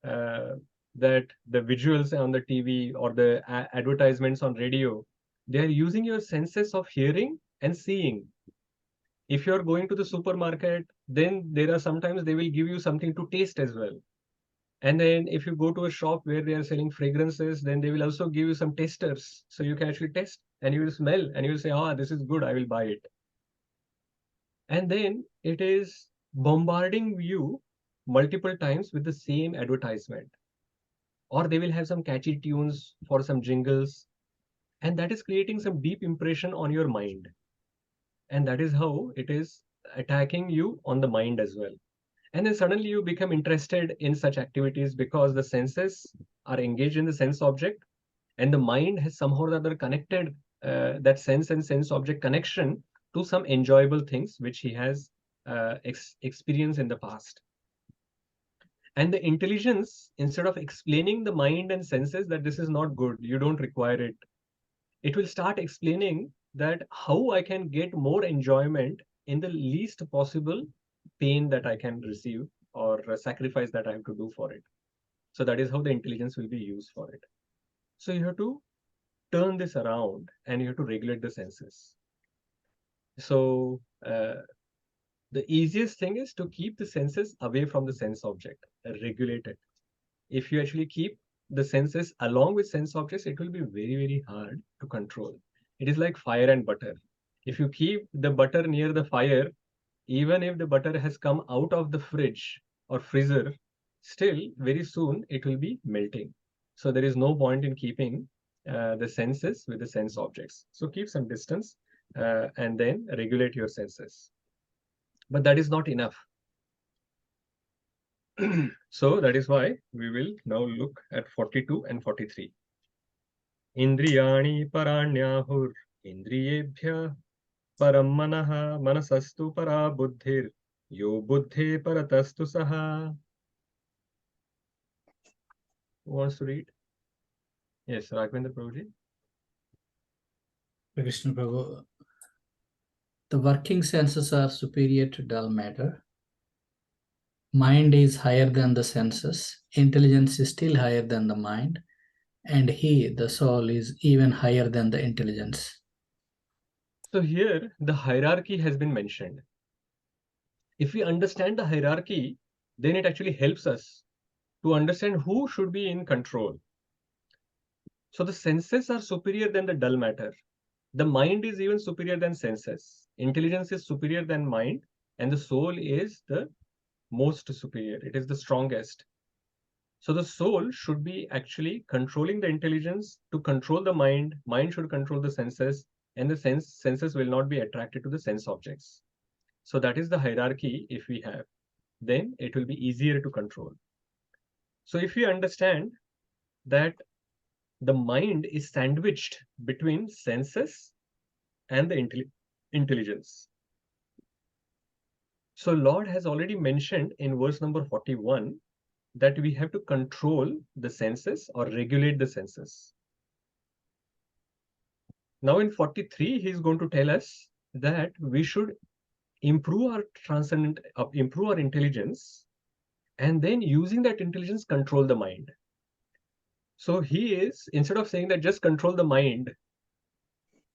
that the visuals on the TV or the advertisements on radio, they are using your senses of hearing and seeing. If you're going to the supermarket, then there are sometimes they will give you something to taste as well. And then if you go to a shop where they are selling fragrances, then they will also give you some testers. So you can actually test and you will smell and you will say, ah, this is good, I will buy it. And then it is bombarding you multiple times with the same advertisement. Or they will have some catchy tunes for some jingles. And that is creating some deep impression on your mind. And that is how it is attacking you on the mind as well. And then suddenly you become interested in such activities because the senses are engaged in the sense object, and the mind has somehow or other connected that sense and sense object connection to some enjoyable things which he has experienced in the past. And the intelligence, instead of explaining the mind and senses that this is not good, you don't require it, it will start explaining that how I can get more enjoyment in the least possible pain that I can receive or sacrifice that I have to do for it. So that is how the intelligence will be used for it. So you have to turn this around and you have to regulate the senses. So the easiest thing is to keep the senses away from the sense object, regulate it. If you actually keep the senses along with sense objects, it will be very, very hard to control. It is like fire and butter. If you keep the butter near the fire, even if the butter has come out of the fridge or freezer, still very soon it will be melting. So there is no point in keeping the senses with the sense objects. So keep some distance and then regulate your senses. But that is not enough. So that is why we will now look at 42 and 43. Indriyani paranyahur indriyebhya param manaha manasastu para buddhir yo buddhe paratastu saha. Who wants to read? Yes, Raghvendra Prabhuji. Krishna Prabhu. The working senses are superior to dull matter. Mind is higher than the senses. Intelligence is still higher than the mind. And he, the soul, is even higher than the intelligence. So here the hierarchy has been mentioned. If we understand the hierarchy, then it actually helps us to understand who should be in control. So the senses are superior than the dull matter. The mind is even superior than senses. Intelligence is superior than mind, and the soul is the most superior. It is the strongest. So the soul should be actually controlling the intelligence to control the mind. Mind should control the senses, and the senses will not be attracted to the sense objects. So that is the hierarchy if we have. Then it will be easier to control. So if we understand that the mind is sandwiched between senses and the intelligence. So Lord has already mentioned in verse number 41 that we have to control the senses or regulate the senses. Now in 43, he is going to tell us that we should improve our intelligence, and then using that intelligence, control the mind. So he is, instead of saying that just control the mind,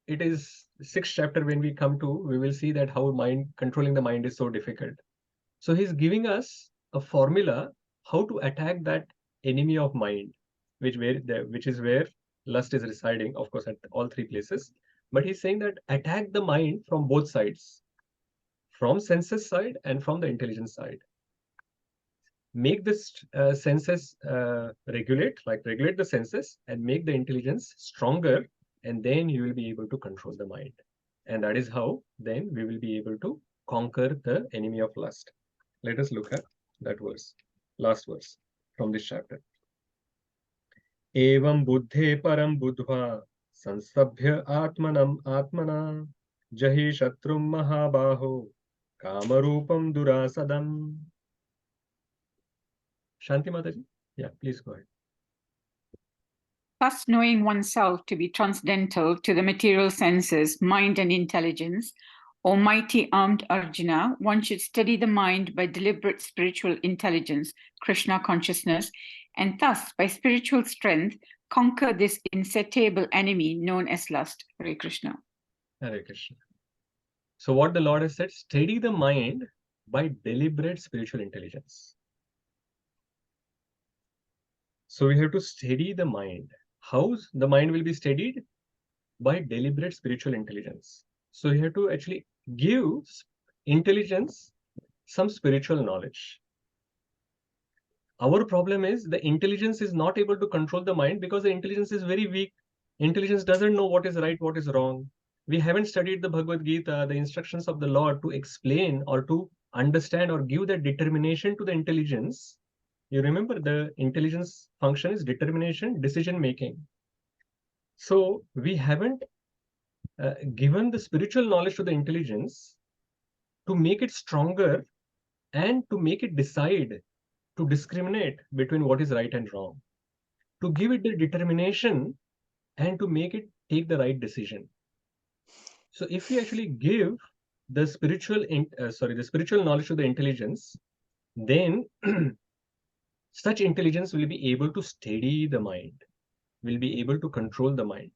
it is 6th chapter when we come to, we will see that how controlling the mind is so difficult. So he's giving us a formula how to attack that enemy of mind, which is where lust is residing, of course, at all three places. But he's saying that attack the mind from both sides, from senses side and from the intelligence side. Make the senses regulate the senses and make the intelligence stronger, and then you will be able to control the mind. And that is how then we will be able to conquer the enemy of lust. Let us look at that verse, last verse from this chapter. Evam buddhe param buddhva sansabhya atmanam atmana jahi shatrum mahabaho kamarupam durasadam. Shanti Mataji? Yeah, please go ahead. Thus, knowing oneself to be transcendental to the material senses, mind and intelligence, Almighty armed Arjuna, one should steady the mind by deliberate spiritual intelligence, Krishna consciousness, and thus, by spiritual strength, conquer this insatiable enemy known as lust. Hare Krishna. Hare Krishna. So what the Lord has said, steady the mind by deliberate spiritual intelligence. So we have to steady the mind. How the mind will be steadied? By deliberate spiritual intelligence. So you have to actually give intelligence some spiritual knowledge. Our problem is the intelligence is not able to control the mind because the intelligence is very weak. Intelligence doesn't know what is right, what is wrong. We haven't studied the Bhagavad Gita, the instructions of the Lord, to explain or to understand or give that determination to the intelligence. You remember the intelligence function is determination, decision making. So we haven't given the spiritual knowledge to the intelligence to make it stronger and to make it decide, to discriminate between what is right and wrong, to give it the determination and to make it take the right decision. So if we actually give the spiritual knowledge to the intelligence, then such intelligence will be able to steady the mind, will be able to control the mind.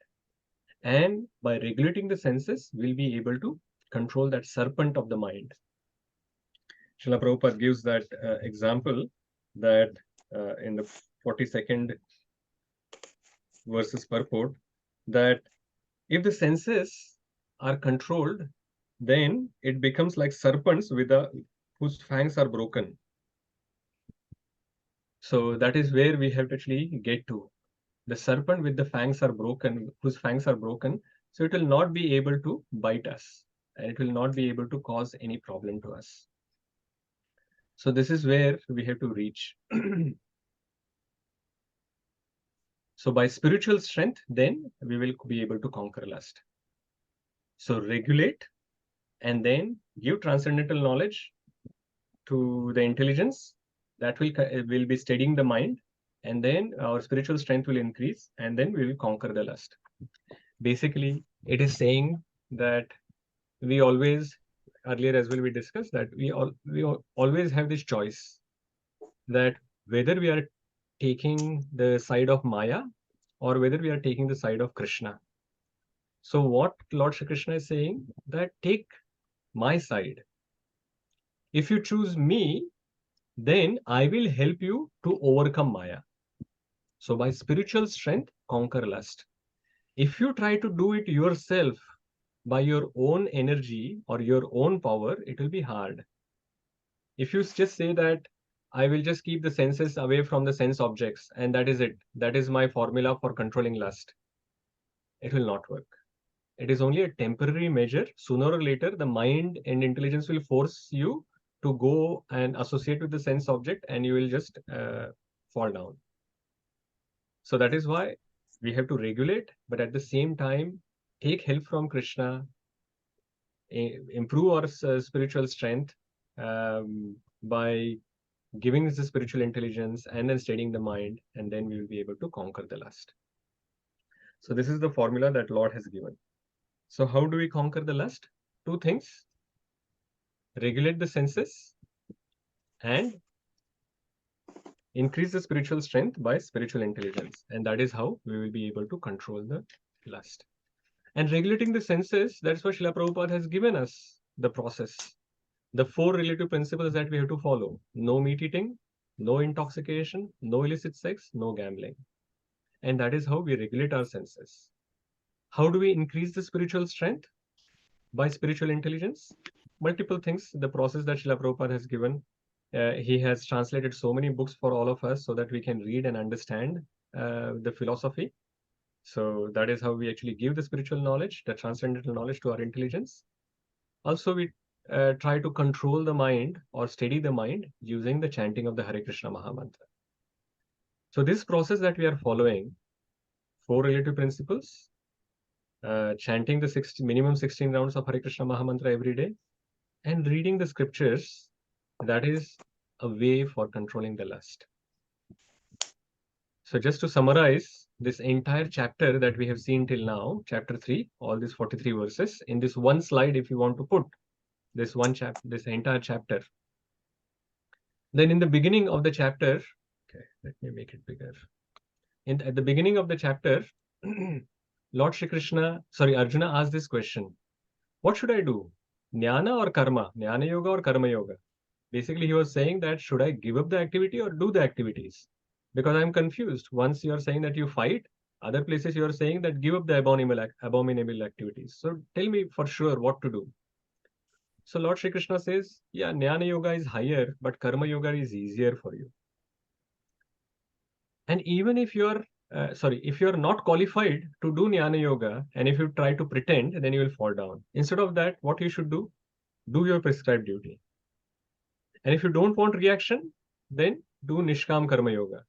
And by regulating the senses, we'll be able to control that serpent of the mind. Srila Prabhupada gives that example that in the 42nd verses purport, that if the senses are controlled, then it becomes like serpents whose fangs are broken. So that is where we have to actually get to. The serpent with the fangs are broken, whose fangs are broken, so it will not be able to bite us, and it will not be able to cause any problem to us. So this is where we have to reach. So by spiritual strength, then we will be able to conquer lust. So regulate and then give transcendental knowledge to the intelligence that will be steadying the mind, and then our spiritual strength will increase, and then we will conquer the lust. Basically, it is saying that we always, earlier as well we discussed that we always have this choice, that whether we are taking the side of Maya or whether we are taking the side of Krishna. So what Lord Shri Krishna is saying, that take my side. If you choose me, then I will help you to overcome Maya. So by spiritual strength, conquer lust. If you try to do it yourself by your own energy or your own power, it will be hard. If you just say that I will just keep the senses away from the sense objects and that is it, that is my formula for controlling lust, it will not work. It is only a temporary measure. Sooner or later, the mind and intelligence will force you to go and associate with the sense object, and you will just fall down. So that is why we have to regulate, but at the same time, take help from Krishna, improve our spiritual strength by giving us the spiritual intelligence and then steadying the mind, and then we will be able to conquer the lust. So this is the formula that Lord has given. So how do we conquer the lust? Two things: regulate the senses and increase the spiritual strength by spiritual intelligence. And that is how we will be able to control the lust. And regulating the senses, that's what Srila Prabhupada has given us the process. the 4 relative principles that we have to follow: no meat eating, no intoxication, no illicit sex, no gambling. And that is how we regulate our senses. How do we increase the spiritual strength? By spiritual intelligence. Multiple things. The process that Srila Prabhupada has given, he has translated so many books for all of us so that we can read and understand the philosophy. So that is how we actually give the spiritual knowledge, the transcendental knowledge, to our intelligence. Also, we try to control the mind or steady the mind using the chanting of the Hare Krishna Mahamantra. So this process that we are following, 4 relative principles, chanting the minimum 16 rounds of Hare Krishna Mahamantra every day, and reading the scriptures, that is a way for controlling the lust. So just to summarize this entire chapter that we have seen till now, chapter 3, all these 43 verses, in this one slide, if you want to put this entire chapter, then in the beginning of the chapter, okay, let me make it bigger. At the beginning of the chapter, Arjuna asked this question: what should I do? Jnana or karma? Jnana yoga or karma yoga? Basically, he was saying that should I give up the activity or do the activities? Because I'm confused. Once you are saying that you fight, other places you are saying that give up the abominable activities. So tell me for sure what to do. So Lord Shri Krishna says, yeah, Jnana yoga is higher, but karma yoga is easier for you. And even if you are if you are not qualified to do Jnana yoga, and if you try to pretend, then you will fall down. Instead of that, what you should do your prescribed duty. And if you don't want reaction, then do Niskama Karma Yoga.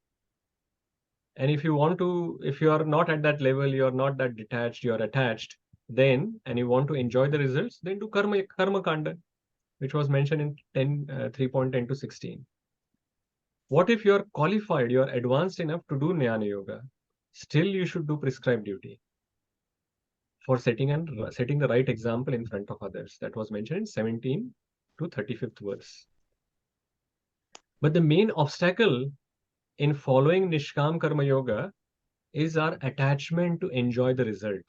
And if you are not at that level, you are not that detached, you are attached, then, and you want to enjoy the results, then do Karma Kanda, which was mentioned in 3.10 to 16. What if you are qualified, you are advanced enough to do Jnana Yoga? Still, you should do prescribed duty for setting the right example in front of others. That was mentioned in 17 to 35th verse. But the main obstacle in following Niskama Karma Yoga is our attachment to enjoy the result,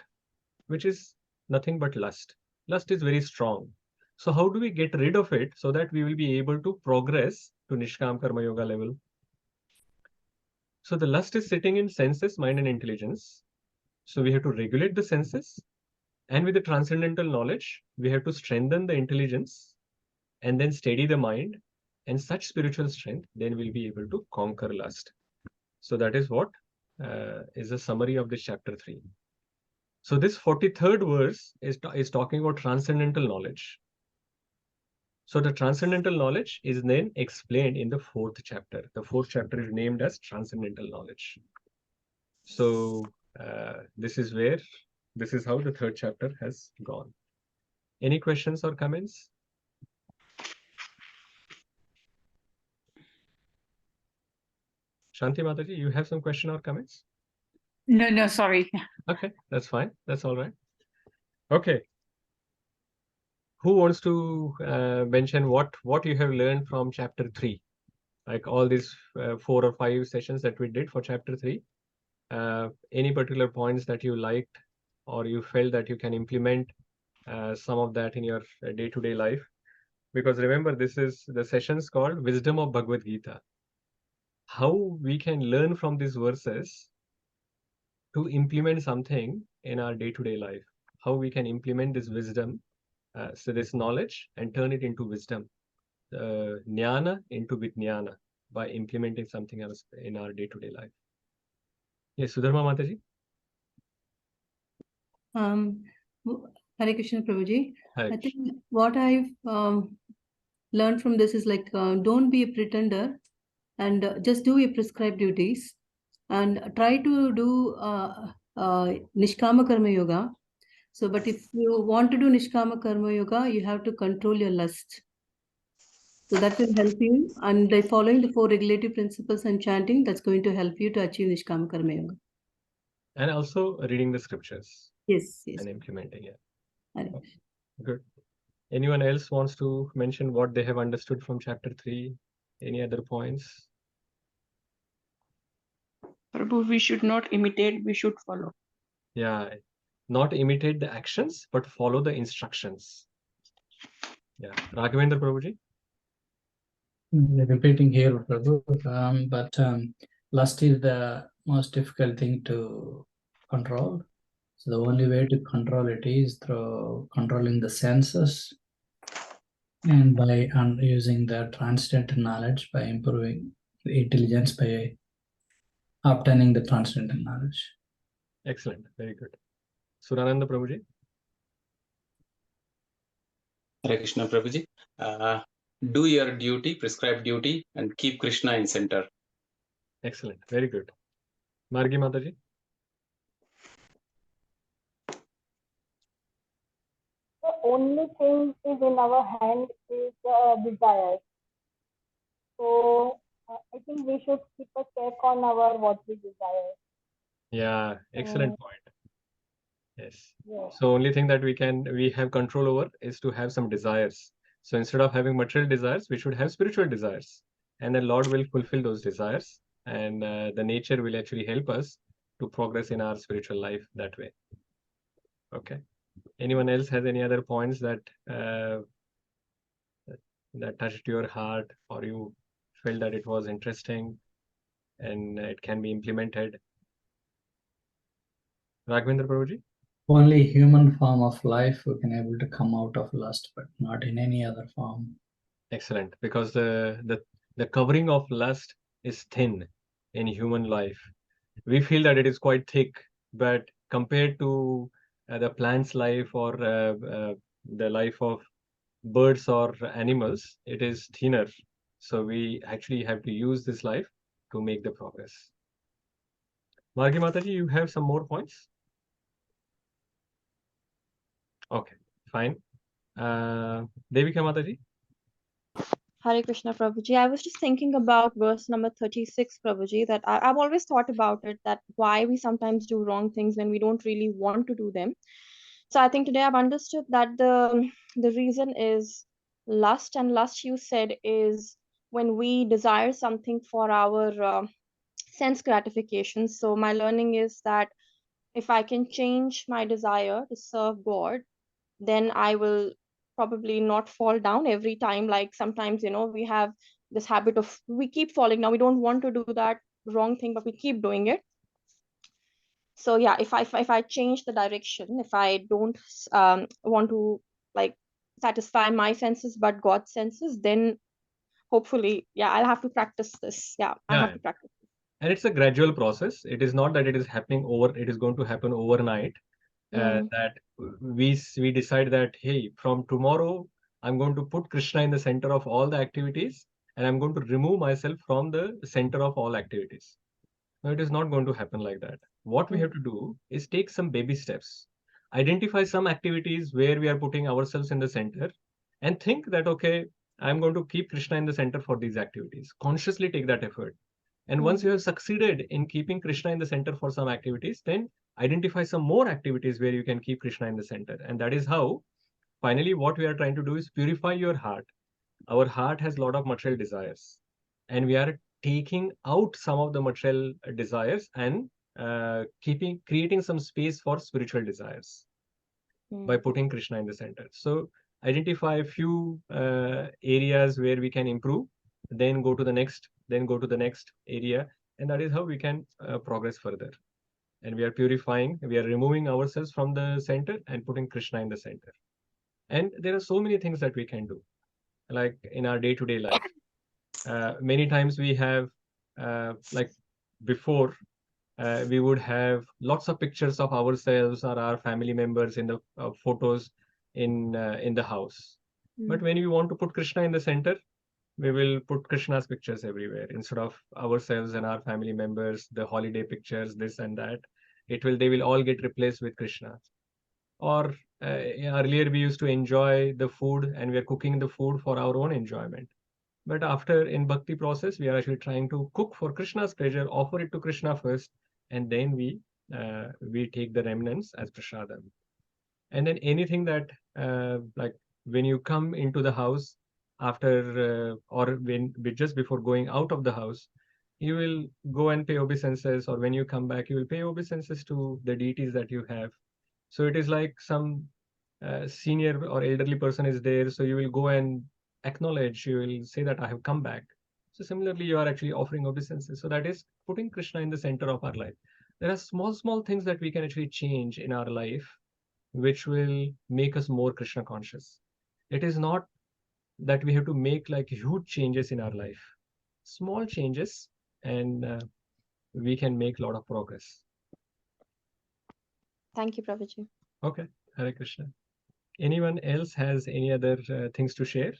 which is nothing but lust. Lust is very strong. So how do we get rid of it so that we will be able to progress to Niskama Karma Yoga level? So the lust is sitting in senses, mind, and intelligence. So we have to regulate the senses, and with the transcendental knowledge, we have to strengthen the intelligence and then steady the mind, and such spiritual strength, then we'll be able to conquer lust. So that is what is a summary of this chapter 3. So this 43rd verse is talking about transcendental knowledge. So the transcendental knowledge is then explained in the 4th chapter. The 4th chapter is named as transcendental knowledge. So this is how the 3rd chapter has gone. Any questions or comments? Shanti Mataji, you have some question or comments? No, sorry. Okay, that's fine. That's all right. Okay. Who wants to mention what you have learned from chapter 3? Like all these 4 or 5 sessions that we did for chapter 3. Any particular points that you liked or you felt that you can implement some of that in your day-to-day life? Because remember, this is the sessions called Wisdom of Bhagavad Gita. How we can learn from these verses to implement something in our day-to-day life. How we can implement this wisdom, so this knowledge, and turn it into wisdom. Jnana into Vijnana by implementing something else in our day-to-day life. Yes, Sudharma Mataji. Hare Krishna Prabhuji. Hare I Krishna. think what I've learned from this is like, don't be a pretender, and just do your prescribed duties, and try to do Niskama Karma Yoga. So, but if you want to do Niskama Karma Yoga, you have to control your lust. So that will help you. And by following the 4 regulative principles and chanting, that's going to help you to achieve Niskama Karma Yoga. And also reading the scriptures. Yes. And implementing it. Hare. Good. Anyone else wants to mention what they have understood from chapter 3? Any other points? Prabhu, we should not imitate, we should follow. Yeah, not imitate the actions, but follow the instructions. Yeah. Raghavendra Prabhuji? Repeating here, Prabhu, but lust is the most difficult thing to control. So the only way to control it is through controlling the senses and by using the transcendental knowledge, by improving the intelligence, by obtaining the transcendental knowledge. Excellent. Very good. Surananda Prabhuji? Hare Krishna Prabhuji. Do your duty, prescribed duty, and keep Krishna in center. Excellent. Very good. Margi Mataji? The only thing is in our hand is desire. So I think we should keep a check on our what we desire. Yeah, excellent point. Yes. Yeah. So only thing that we have control over is to have some desires. So instead of having material desires, we should have spiritual desires. And then Lord will fulfill those desires. And the nature will actually help us to progress in our spiritual life that way. Okay. Anyone else has any other points that that touched your heart, or you felt that it was interesting and it can be implemented? Raghavendra Prabhuji? Only human form of life we can able to come out of lust, but not in any other form. Excellent, because the covering of lust is thin in human life. We feel that it is quite thick, but compared to the plant's life or the life of birds or animals, it is thinner. So we actually have to use this life to make the progress. Margi Mataji, you have some more points? Okay, fine. Devika Mataji? Hare Krishna Prabhuji. I was just thinking about verse number 36, Prabhuji, that I've always thought about it, that why we sometimes do wrong things when we don't really want to do them. So I think today I've understood that the reason is lust, and lust, you said, is when we desire something for our sense gratification. So my learning is that if I can change my desire to serve God, then I will probably not fall down every time. Like sometimes, we have this habit of we keep falling down. We don't want to do that wrong thing, but we keep doing it. So yeah, if I change the direction, if I don't want to like satisfy my senses but God's senses, then hopefully, yeah, I'll have to practice this. Yeah, I have to practice. And it's a gradual process. It is not that it is happening it is going to happen overnight. That we decide that, hey, from tomorrow I'm going to put Krishna in the center of all the activities, and I'm going to remove myself from the center of all activities. No, it is not going to happen like that. What we have to do is take some baby steps, identify some activities where we are putting ourselves in the center, and think that, okay, I'm going to keep Krishna in the center for these activities. Consciously take that effort. And once you have succeeded in keeping Krishna in the center for some activities, then identify some more activities where you can keep Krishna in the center. And that is how, finally, what we are trying to do is purify your heart. Our heart has a lot of material desires, and we are taking out some of the material desires and creating some space for spiritual desires by putting Krishna in the center. So identify a few areas where we can improve, then go to the next area, and that is how we can progress further. And we are purifying, we are removing ourselves from the center and putting Krishna in the center. And there are so many things that we can do, like in our day-to-day life. Many times we have, like before, we would have lots of pictures of ourselves or our family members in the photos in the house. But when we want to put Krishna in the center, we will put Krishna's pictures everywhere instead of ourselves and our family members, the holiday pictures, this and that. They will all get replaced with Krishna. Or earlier we used to enjoy the food, and we are cooking the food for our own enjoyment. But after in bhakti process, we are actually trying to cook for Krishna's pleasure, offer it to Krishna first, and then we take the remnants as prasadam. And then anything that like when you come into the house after or when just before going out of the house, you will go and pay obeisances, or when you come back, you will pay obeisances to the deities that you have. So it is like some senior or elderly person is there, so you will go and acknowledge, you will say that I have come back. So similarly, you are actually offering obeisances. So that is putting Krishna in the center of our life. There are small things that we can actually change in our life, which will make us more Krishna conscious. It is not that we have to make like huge changes in our life. Small changes, and we can make a lot of progress. Thank you, Prabhuji. Okay, Hare Krishna. Anyone else has any other things to share?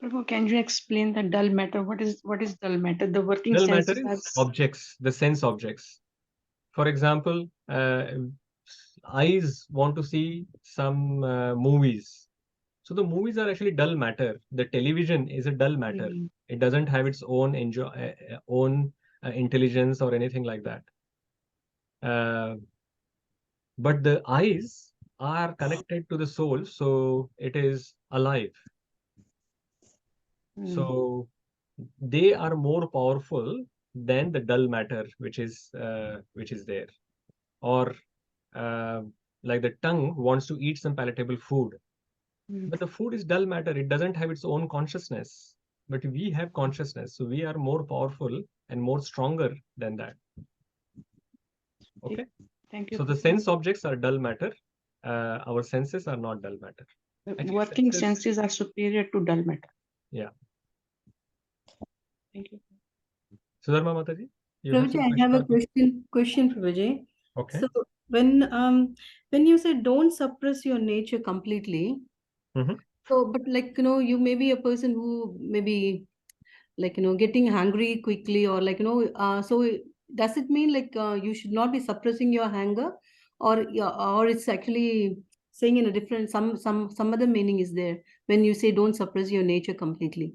Prabhu, can you explain the dull matter? What is dull matter? The working Dull matter senses is objects, the sense objects. For example, eyes want to see some movies. So the movies are actually dull matter. The television is a dull matter. It doesn't have its own intelligence or anything like that. But the eyes are connected to the soul, so it is alive. So they are more powerful than the dull matter which is there. Or like the tongue wants to eat some palatable food, but the food is dull matter. It doesn't have its own consciousness, but we have consciousness, so we are more powerful and more stronger than that. Okay. Thank you. So the sense objects are dull matter. Our senses are not dull matter. Actually, Working senses are superior to dull matter. Yeah. Thank you. Sudharma Mataji, you Prabhuji, I have a question, Prabhuji. Okay. So when you say don't suppress your nature completely, so but like you may be a person who maybe like getting angry quickly, or like so does it mean like you should not be suppressing your anger, or it's actually saying in a different some other meaning is there when you say don't suppress your nature completely?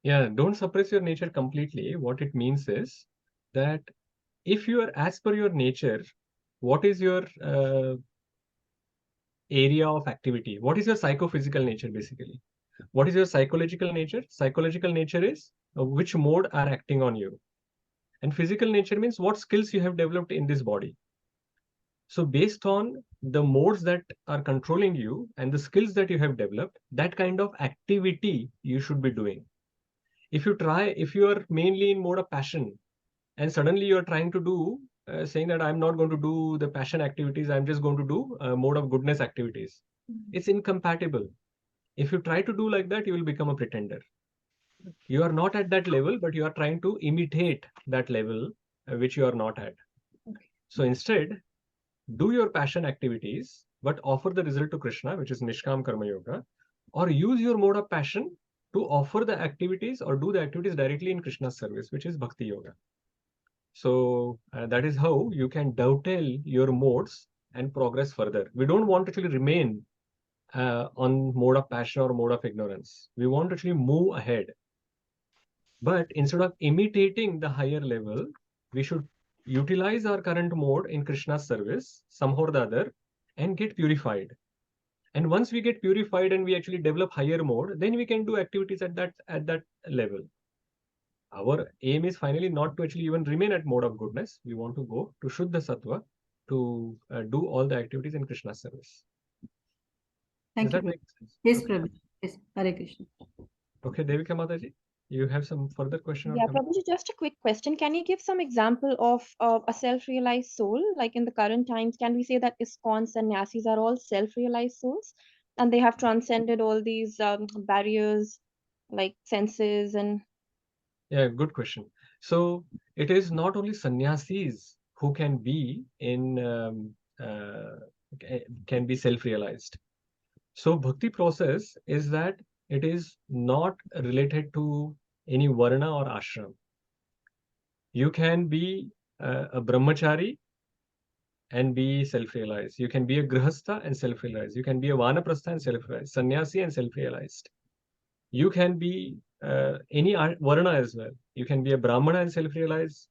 Yeah, don't suppress your nature completely. What it means is that if you are as per your nature, what is your area of activity? What is your psychophysical nature basically? What is your psychological nature? Psychological nature is which mode are acting on you. And physical nature means what skills you have developed in this body. So based on the modes that are controlling you and the skills that you have developed, that kind of activity you should be doing. If you are mainly in mode of passion, and suddenly you are trying to do, saying that I'm not going to do the passion activities, I'm just going to do mode of goodness activities. It's incompatible. If you try to do like that, you will become a pretender. You are not at that level, but you are trying to imitate that level which you are not at. So instead, do your passion activities, but offer the result to Krishna, which is Niskama Karma Yoga, or use your mode of passion to offer the activities or do the activities directly in Krishna's service, which is Bhakti Yoga. So that is how you can dovetail your modes and progress further. We don't want to actually remain on mode of passion or mode of ignorance. We want to actually move ahead. But instead of imitating the higher level, we should utilize our current mode in Krishna's service, somehow or the other, and get purified. And once we get purified and we actually develop higher mode, then we can do activities at that level. Our aim is finally not to actually even remain at mode of goodness. We want to go to Shuddha Sattva to do all the activities in Krishna's service. Thank Does you. that make sense? Yes, Okay. Prabhu. Yes, Hare Krishna. Okay, Devika Mataji, you have some further question? Yeah, Prabhuji, just a quick question. Can you give some example of a self-realized soul? Like in the current times, can we say that ISKCON sannyasis are all self-realized souls and they have transcended all these barriers like senses and... Yeah, good question. So it is not only sannyasis who can be can be self-realized. So bhakti process is that it is not related to any varna or ashram. You can be a brahmachari and be self-realized. You can be a grihastha and self-realized. You can be a vanaprastha and self-realized, sannyasi and self-realized. You can be any varna as well. You can be a brahmana and self-realized,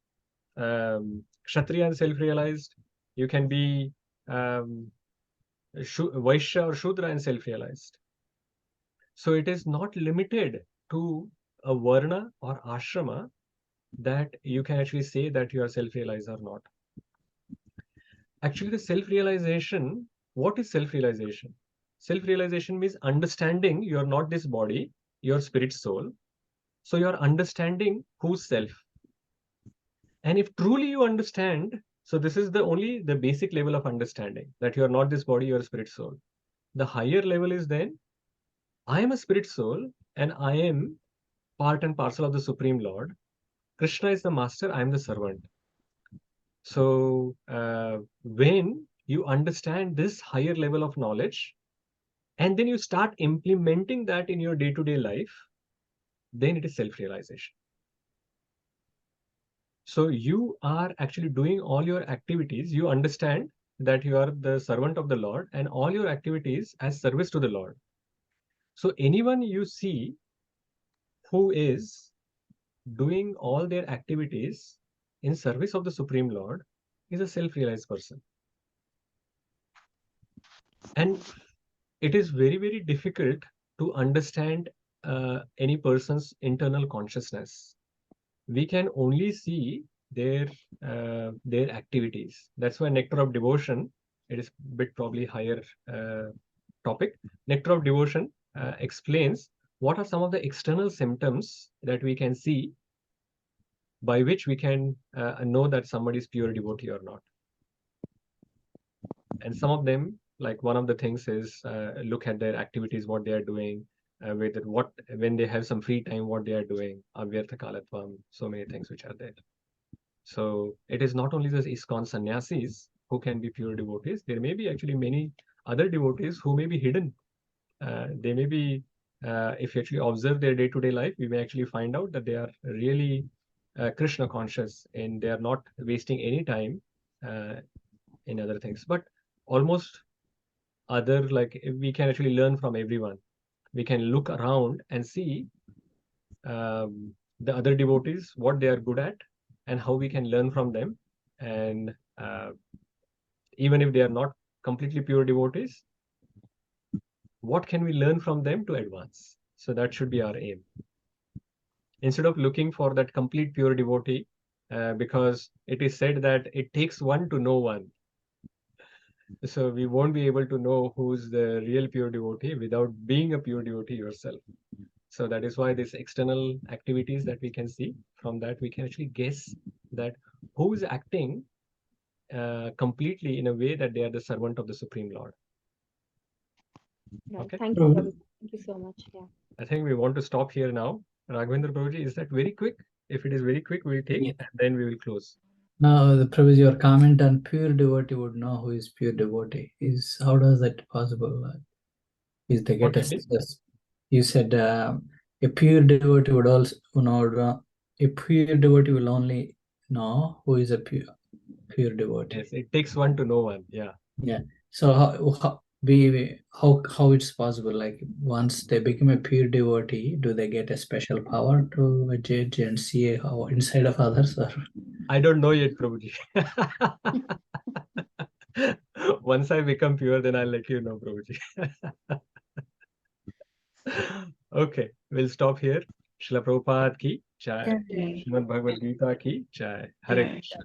kshatriya and self-realized. You can be vaishya or shudra and self-realized. So it is not limited to a varna or ashrama that you can actually say that you are self-realized or not. Actually, the self-realization, what is self-realization? Self-realization means understanding you're not this body, your spirit soul. So you're understanding who's self. And if truly you understand, so this is the basic level of understanding, that you're not this body, you're a spirit soul. The higher level is then, I am a spirit soul and I am part and parcel of the Supreme Lord. Krishna is the master, I am the servant. So when you understand this higher level of knowledge, and then you start implementing that in your day-to-day life, then it is self-realization. So you are actually doing all your activities. You understand that you are the servant of the Lord and all your activities as service to the Lord. So anyone you see who is doing all their activities in service of the Supreme Lord is a self-realized person. And it is very, very difficult to understand any person's internal consciousness. We can only see their activities. That's why Nectar of Devotion, it is a bit probably higher topic. Nectar of Devotion explains what are some of the external symptoms that we can see by which we can know that somebody is pure devotee or not. And some of them, like one of the things is look at their activities, what they are doing, with it, what when they have some free time, what they are doing, avyartha kalatvam, so many things which are there. So it is not only the ISKCON sannyasis who can be pure devotees. There may be actually many other devotees who may be hidden. They may be, if you actually observe their day-to-day life, we may actually find out that they are really Krishna conscious and they are not wasting any time in other things. But almost other, like we can actually learn from everyone. We can look around and see the other devotees, what they are good at and how we can learn from them. And even if they are not completely pure devotees, what can we learn from them to advance? So that should be our aim. Instead of looking for that complete pure devotee, because it is said that it takes one to know one. So we won't be able to know who's the real pure devotee without being a pure devotee yourself. So that is why these external activities that we can see, from that we can actually guess that who is acting completely in a way that they are the servant of the Supreme Lord. Right. Okay. Thank you, Prabhuji. Thank you so much. Yeah. I think we want to stop here now. Raghavendra Prabhuji, is that very quick? If it is very quick, we'll take it and then we will close. Now, the Prabhuji, your comment on pure devotee would know who is pure devotee. Is how does that possible? Is they get a success? You said a pure devotee would also know. A pure devotee will only know who is a pure devotee. Yes, it takes one to know one. Yeah. Yeah. So how it's possible? Like once they become a pure devotee, do they get a special power to judge and see how inside of others? Or I don't know yet, Prabhuji. Once I become pure, then I'll let you know, Prabhuji. Okay, we'll stop here. Srila Prabhupada ki jai. Srimad Bhagavad Gita ki jai. Hare Krishna.